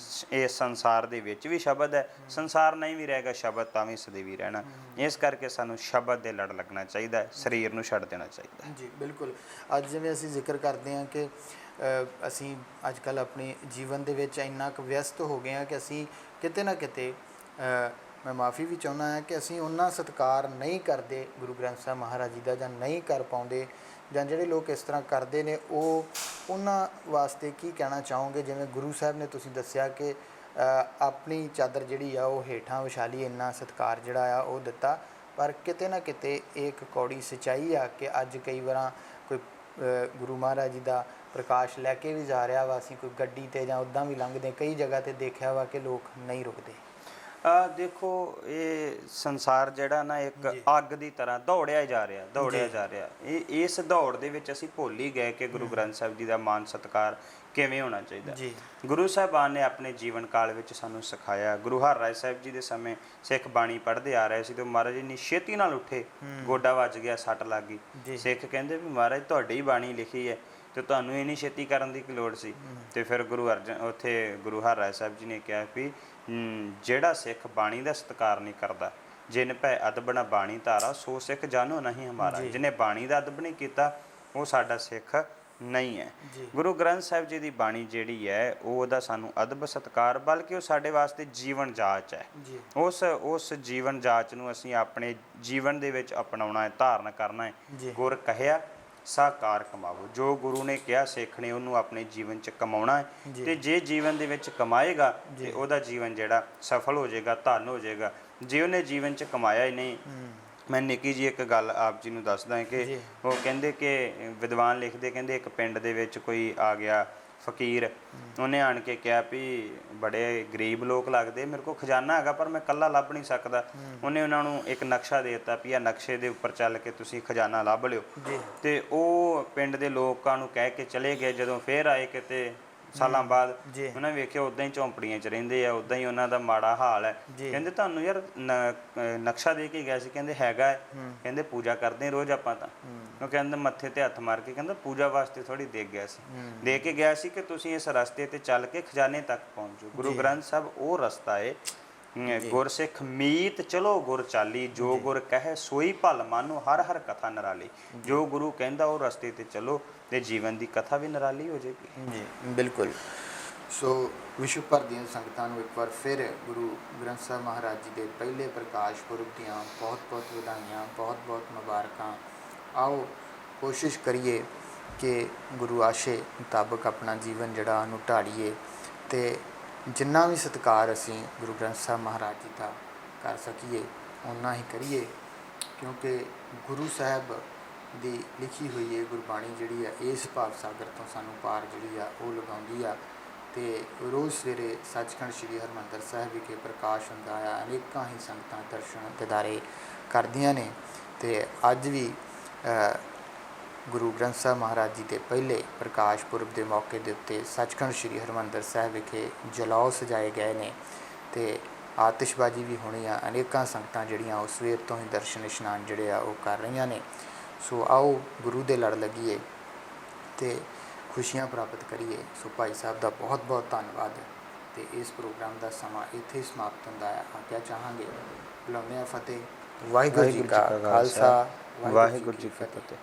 ਇਸ ਸੰਸਾਰ ਦੇ ਵਿੱਚ ਵੀ ਸ਼ਬਦ ਹੈ, ਸੰਸਾਰ ਨਹੀਂ ਵੀ ਰਹੇਗਾ, ਸ਼ਬਦ ਤਾਂ ਵੀ ਸਦੀਵੀ ਰਹਿਣਾ। ਇਸ ਕਰਕੇ ਸਾਨੂੰ ਸ਼ਬਦ ਦੇ ਲੜ ਲੱਗਣਾ ਚਾਹੀਦਾ, ਸਰੀਰ ਨੂੰ ਛੱਡ ਦੇਣਾ ਚਾਹੀਦਾ ਜੀ। ਬਿਲਕੁਲ। ਅੱਜ ਜਿਵੇਂ ਅਸੀਂ ਜ਼ਿਕਰ ਕਰਦੇ ਹਾਂ ਕਿ ਅਸੀਂ ਅੱਜ ਕੱਲ੍ਹ ਆਪਣੇ ਜੀਵਨ ਦੇ ਵਿੱਚ ਇੰਨਾ ਕੁ ਵਿਅਸਤ ਹੋ ਗਏ ਹਾਂ ਕਿ ਅਸੀਂ ਕਿਤੇ ਨਾ ਕਿਤੇ, ਮੈਂ ਮਾਫੀ ਵੀ ਚਾਹੁੰਦਾ ਹਾਂ ਕਿ ਅਸੀਂ ਉਹਨਾਂ ਸਤਿਕਾਰ ਨਹੀਂ ਕਰਦੇ ਗੁਰੂ ਗ੍ਰੰਥ ਸਾਹਿਬ ਮਹਾਰਾਜ ਜੀ ਦਾ, ਜਾਂ ਨਹੀਂ ਕਰ ਪਾਉਂਦੇ, ਜਾਂ ਜਿਹੜੇ ਲੋਕ ਇਸ ਤਰ੍ਹਾਂ ਕਰਦੇ ਨੇ ਉਹ ਉਹਨਾਂ ਵਾਸਤੇ ਕੀ ਕਹਿਣਾ ਚਾਹੋਗੇ? ਜਿਵੇਂ ਗੁਰੂ ਸਾਹਿਬ ਨੇ ਤੁਸੀਂ ਦੱਸਿਆ ਕਿ ਆਪਣੀ ਚਾਦਰ ਜਿਹੜੀ ਆ ਉਹ ਹੇਠਾਂ ਵਿਛਾਲੀ, ਇੰਨਾ ਸਤਿਕਾਰ ਜਿਹੜਾ ਆ ਉਹ ਦਿੱਤਾ, ਪਰ ਕਿਤੇ ਨਾ ਕਿਤੇ ਇੱਕ ਕੌੜੀ ਸੱਚਾਈ ਆ ਕਿ ਅੱਜ ਕਈ ਵਾਰ ਕੋਈ ਗੁਰੂ ਮਹਾਰਾਜ ਜੀ ਦਾ ਪ੍ਰਕਾਸ਼ ਲੈ ਕੇ ਵੀ ਜਾ ਰਿਹਾ ਵਾ, ਅਸੀਂ ਕੋਈ ਗੱਡੀ 'ਤੇ ਜਾਂ ਉੱਦਾਂ ਵੀ ਲੰਘਦੇ, ਕਈ ਜਗ੍ਹਾ 'ਤੇ ਦੇਖਿਆ ਵਾ ਕਿ ਲੋਕ ਨਹੀਂ ਰੁਕਦੇ। ਦੇਖੋ, ਇਹ ਸੰਸਾਰ ਜਿਹੜਾ ਨਾ ਇੱਕ ਅੱਗ ਦੀ ਤਰ੍ਹਾਂ ਦੌੜਿਆ ਜਾ ਰਿਹਾ, ਦੌੜਿਆ ਜਾ ਰਿਹਾ। ਇਸ ਦੌੜ ਦੇ ਵਿੱਚ ਅਸੀਂ ਭੁੱਲ ਹੀ ਗਏ ਕਿ ਗੁਰੂ ਗ੍ਰੰਥ ਸਾਹਿਬ ਜੀ ਦਾ ਮਾਨ ਸਤਿਕਾਰ ਕਿਵੇਂ ਹੋਣਾ ਚਾਹੀਦਾ। ਗੁਰੂ ਸਾਹਿਬਾਨ ਨੇ ਆਪਣੇ ਜੀਵਨ ਕਾਲ ਵਿੱਚ ਸਾਨੂੰ ਸਿਖਾਇਆ। ਗੁਰੂ ਹਰਿਰਾਏ ਸਾਹਿਬ ਜੀ ਦੇ ਸਮੇਂ ਸਿੱਖ ਬਾਣੀ ਪੜ੍ਹਦੇ ਆ ਰਹੇ ਸੀ ਤੇ ਮਹਾਰਾਜ ਇੰਨੀ ਛੇਤੀ ਨਾਲ ਉੱਠੇ, ਗੋਡਾ ਵੱਜ ਗਿਆ, ਸੱਟ ਲੱਗ ਗਈ। ਸਿੱਖ ਕਹਿੰਦੇ ਵੀ ਮਹਾਰਾਜ ਤੁਹਾਡੀ ਹੀ ਬਾਣੀ ਲਿਖੀ ਹੈ ਤੇ ਤੁਹਾਨੂੰ ਇੰਨੀ ਛੇਤੀ ਕਰਨ ਦੀ ਕੀ ਲੋੜ ਸੀ? ਤੇ ਫਿਰ ਗੁਰੂ ਹਰਿਰਾਏ ਸਾਹਿਬ ਜੀ ਨੇ ਕਿਹਾ ਵੀ ਜਿਹੜਾ ਸਿੱਖ ਬਾਣੀ ਦਾ ਸਤਿਕਾਰ ਨਹੀਂ ਕਰਦਾ, ਜਿਨ ਭੈ ਅਦਬ ਨ ਬਾਣੀ ਧਾਰਾ, ਸੋ ਸਿੱਖ ਜਾਨੋ ਨਹੀਂ ਹਮਾਰਾ। ਜਿਹਨੇ ਬਾਣੀ ਦਾ ਅਦਬ ਨਹੀਂ ਕੀਤਾ ਉਹ ਸਾਡਾ ਸਿੱਖ ਨਹੀਂ ਹੈ। ਗੁਰੂ ਗ੍ਰੰਥ ਸਾਹਿਬ ਜੀ ਦੀ ਬਾਣੀ ਜਿਹੜੀ ਹੈ ਉਹਦਾ ਸਾਨੂੰ ਅਦਬ ਸਤਿਕਾਰ, ਬਲਕਿ ਉਹ ਸਾਡੇ ਵਾਸਤੇ ਜੀਵਨ ਜਾਚ ਹੈ। ਉਸ ਜੀਵਨ ਜਾਚ ਨੂੰ ਅਸੀਂ ਆਪਣੇ ਜੀਵਨ ਦੇ ਵਿੱਚ ਅਪਣਾਉਣਾ ਹੈ, ਧਾਰਨ ਕਰਨਾ ਹੈ। ਗੁਰ ਕਹਿਆ ਸਾਕਾਰ ਕਮਾਵੋ। ਜੋ ਗੁਰੂ ਨੇ ਕਿਹਾ ਸਿੱਖ ਨੇ ਉਹਨੂੰ ਆਪਣੇ ਜੀਵਨ 'ਚ ਕਮਾਉਣਾ ਹੈ, ਤੇ ਜੇ ਜੀਵਨ ਦੇ ਵਿੱਚ ਕਮਾਏਗਾ ਤੇ ਉਹਦਾ ਜੀਵਨ ਜਿਹੜਾ ਸਫਲ ਹੋ ਜਾਏਗਾ, ਧਨ ਹੋ ਜਾਏਗਾ। ਜੇ ਉਹਨੇ ਜੀਵਨ 'ਚ ਕਮਾਇਆ ਹੀ ਨਹੀਂ, ਮੈਂ ਨਿੱਕੀ ਜੀ ਇੱਕ ਗੱਲ ਆਪ ਜੀ ਨੂੰ ਦੱਸਦਾ ਕਿ ਉਹ ਕਹਿੰਦੇ ਕਿ ਵਿਦਵਾਨ ਲਿਖਦੇ, ਕਹਿੰਦੇ ਇੱਕ ਪਿੰਡ ਦੇ ਵਿੱਚ ਕੋਈ ਆ ਗਿਆ ਫਕੀਰ, ਉਹਨੇ ਆਣ ਕੇ ਕਿਹਾ ਵੀ ਬੜੇ ਗਰੀਬ ਲੋਕ ਲੱਗਦੇ, ਮੇਰੇ ਕੋਲ ਖਜ਼ਾਨਾ ਹੈਗਾ ਪਰ ਮੈਂ ਇਕੱਲਾ ਲੱਭ ਨਹੀਂ ਸਕਦਾ। ਉਹਨੇ ਉਹਨਾਂ ਨੂੰ ਇੱਕ ਨਕਸ਼ਾ ਦੇ ਦਿੱਤਾ ਵੀ ਆ ਨਕਸ਼ੇ ਦੇ ਉੱਪਰ ਚੱਲ ਕੇ ਤੁਸੀਂ ਖਜ਼ਾਨਾ ਲੱਭ ਲਿਓ। ਤੇ ਉਹ ਪਿੰਡ ਦੇ ਲੋਕਾਂ ਨੂੰ ਕਹਿ ਕੇ ਚਲੇ ਗਏ। ਜਦੋਂ ਫੇਰ ਆਏ ਕਿਤੇ ਸਾਲਾਂ ਬਾਅਦ, ਉਹਨਾਂ ਵੇਖਿਆ ਉੱਦਾਂ ਹੀ ਝੌਂਪੜੀਆਂ 'ਚ ਰਹਿੰਦੇ ਆ, ਉੱਦਾਂ ਹੀ ਉਹਨਾਂ ਦਾ ਮਾੜਾ ਹਾਲ ਹੈ। ਕਹਿੰਦੇ ਤੁਹਾਨੂੰ ਯਾਰ ਨਕਸ਼ਾ ਦੇ ਕੇ ਗਿਆ ਸੀ, ਕਹਿੰਦੇ ਹੈਗਾ। ਕਹਿੰਦੇ ਪੂਜਾ ਕਰਦੇ ਰੋਜ਼ ਆਪਾਂ ਤਾਂ। ਉਹ ਕਹਿੰਦੇ ਮੱਥੇ ਤੇ ਹੱਥ ਮਾਰ ਕੇ ਕਹਿੰਦਾ ਪੂਜਾ ਵਾਸਤੇ ਥੋੜੀ ਦੇ ਗਿਆ ਸੀ, ਦੇ ਕੇ ਗਿਆ ਸੀ ਕਿ ਤੁਸੀਂ ਇਸ ਰਸਤੇ ਤੇ ਚੱਲ ਕੇ ਖਜ਼ਾਨੇ ਤੱਕ ਪਹੁੰਚੋ। ਗੁਰੂ ਗ੍ਰੰਥ ਸਾਹਿਬ ਉਹ ਰਸਤਾ ਏ। ਗੁਰਸਿੱਖ ਮੀਤ ਚਲੋ ਗੁਰ ਚਾਲੀ, ਜੋ ਗੁਰ ਕਹੇ ਸੋਈ ਭਲ ਮਾਨੋ, ਹਰ ਹਰ ਕਥਾ ਨਿਰਾਲੀ। ਜੋ ਗੁਰੂ ਕਹਿੰਦਾ ਉਹ ਰਸਤੇ ਤੇ ਚਲੋ ਤੇ ਜੀਵਨ ਦੀ ਕਥਾ ਵੀ ਨਿਰਾਲੀ ਹੋ ਜਾਏਗੀ। ਜੀ ਬਿਲਕੁਲ। ਸੋ ਵਿਸ਼ਵ ਭਰ ਦੀਆਂ ਸੰਗਤਾਂ ਨੂੰ ਇੱਕ ਵਾਰ ਫਿਰ ਗੁਰੂ ਗ੍ਰੰਥ ਸਾਹਿਬ ਮਹਾਰਾਜ ਜੀ ਦੇ ਪਹਿਲੇ ਪ੍ਰਕਾਸ਼ ਪੁਰਬ ਦੀਆਂ ਬਹੁਤ ਬਹੁਤ ਵਧਾਈਆਂ, ਬਹੁਤ ਬਹੁਤ ਮੁਬਾਰਕਾਂ। ਆਓ ਕੋਸ਼ਿਸ਼ ਕਰੀਏ ਕਿ ਗੁਰੂ ਆਸ਼ੇ ਮੁਤਾਬਕ ਆਪਣਾ ਜੀਵਨ ਜਿਹੜਾ ਉਹਨੂੰ ਢਾਲੀਏ, ਅਤੇ ਜਿੰਨਾ ਵੀ ਸਤਿਕਾਰ ਅਸੀਂ ਗੁਰੂ ਗ੍ਰੰਥ ਸਾਹਿਬ ਮਹਾਰਾਜ ਜੀ ਦਾ ਕਰ ਸਕੀਏ ਓਨਾ ਹੀ ਕਰੀਏ, ਕਿਉਂਕਿ ਗੁਰੂ ਸਾਹਿਬ ਦੀ ਲਿਖੀ ਹੋਈ ਇਹ ਗੁਰਬਾਣੀ ਜਿਹੜੀ ਆ ਇਸ ਭਾਵ ਸਾਗਰ ਤੋਂ ਸਾਨੂੰ ਪਾਰ ਜਿਹੜੀ ਆ ਉਹ ਲਗਾਉਂਦੀ ਆ। ਅਤੇ ਰੋਜ਼ ਸਵੇਰੇ ਸੱਚਖੰਡ ਸ੍ਰੀ ਹਰਿਮੰਦਰ ਸਾਹਿਬ ਵਿਖੇ ਪ੍ਰਕਾਸ਼ ਹੁੰਦਾ ਆ। ਅਨੇਕਾਂ ਹੀ ਸੰਗਤਾਂ ਦਰਸ਼ਨ ਦਿਦਾਰੇ ਕਰਦੀਆਂ ਨੇ, ਅਤੇ ਅੱਜ ਵੀ ਗੁਰੂ ਗ੍ਰੰਥ ਸਾਹਿਬ ਮਹਾਰਾਜ ਜੀ ਦੇ ਪਹਿਲੇ ਪ੍ਰਕਾਸ਼ ਪੁਰਬ ਦੇ ਮੌਕੇ ਦੇ ਉੱਤੇ ਸੱਚਖੰਡ ਸ੍ਰੀ ਹਰਿਮੰਦਰ ਸਾਹਿਬ ਵਿਖੇ ਜਲੌ ਸਜਾਏ ਗਏ ਨੇ, ਅਤੇ ਆਤਿਸ਼ਬਾਜ਼ੀ ਵੀ ਹੋਣੀ ਆ। ਅਨੇਕਾਂ ਸੰਗਤਾਂ ਜਿਹੜੀਆਂ ਉਹ ਸਵੇਰ ਤੋਂ ਹੀ ਦਰਸ਼ਨ ਇਸ਼ਨਾਨ ਜਿਹੜੇ ਆ ਉਹ ਕਰ ਰਹੀਆਂ ਨੇ। ਸੋ ਆਓ ਗੁਰੂ ਦੇ ਲੜ ਲੱਗੀਏ ਅਤੇ ਖੁਸ਼ੀਆਂ ਪ੍ਰਾਪਤ ਕਰੀਏ। ਸੋ ਭਾਈ ਸਾਹਿਬ ਦਾ ਬਹੁਤ ਬਹੁਤ ਧੰਨਵਾਦ। ਅਤੇ ਇਸ ਪ੍ਰੋਗਰਾਮ ਦਾ ਸਮਾਂ ਇੱਥੇ ਹੀ ਸਮਾਪਤ ਹੁੰਦਾ ਹੈ। ਆਗਿਆ ਚਾਹਾਂਗੇ। ਬੁਲਾਉਂਦੇ ਹਾਂ ਫਤਿਹ। ਵਾਹਿਗੁਰੂ ਜੀ ਕਾ ਖਾਲਸਾ, ਵਾਹਿਗੁਰੂ ਜੀ ਕੀ ਫਤਿਹ।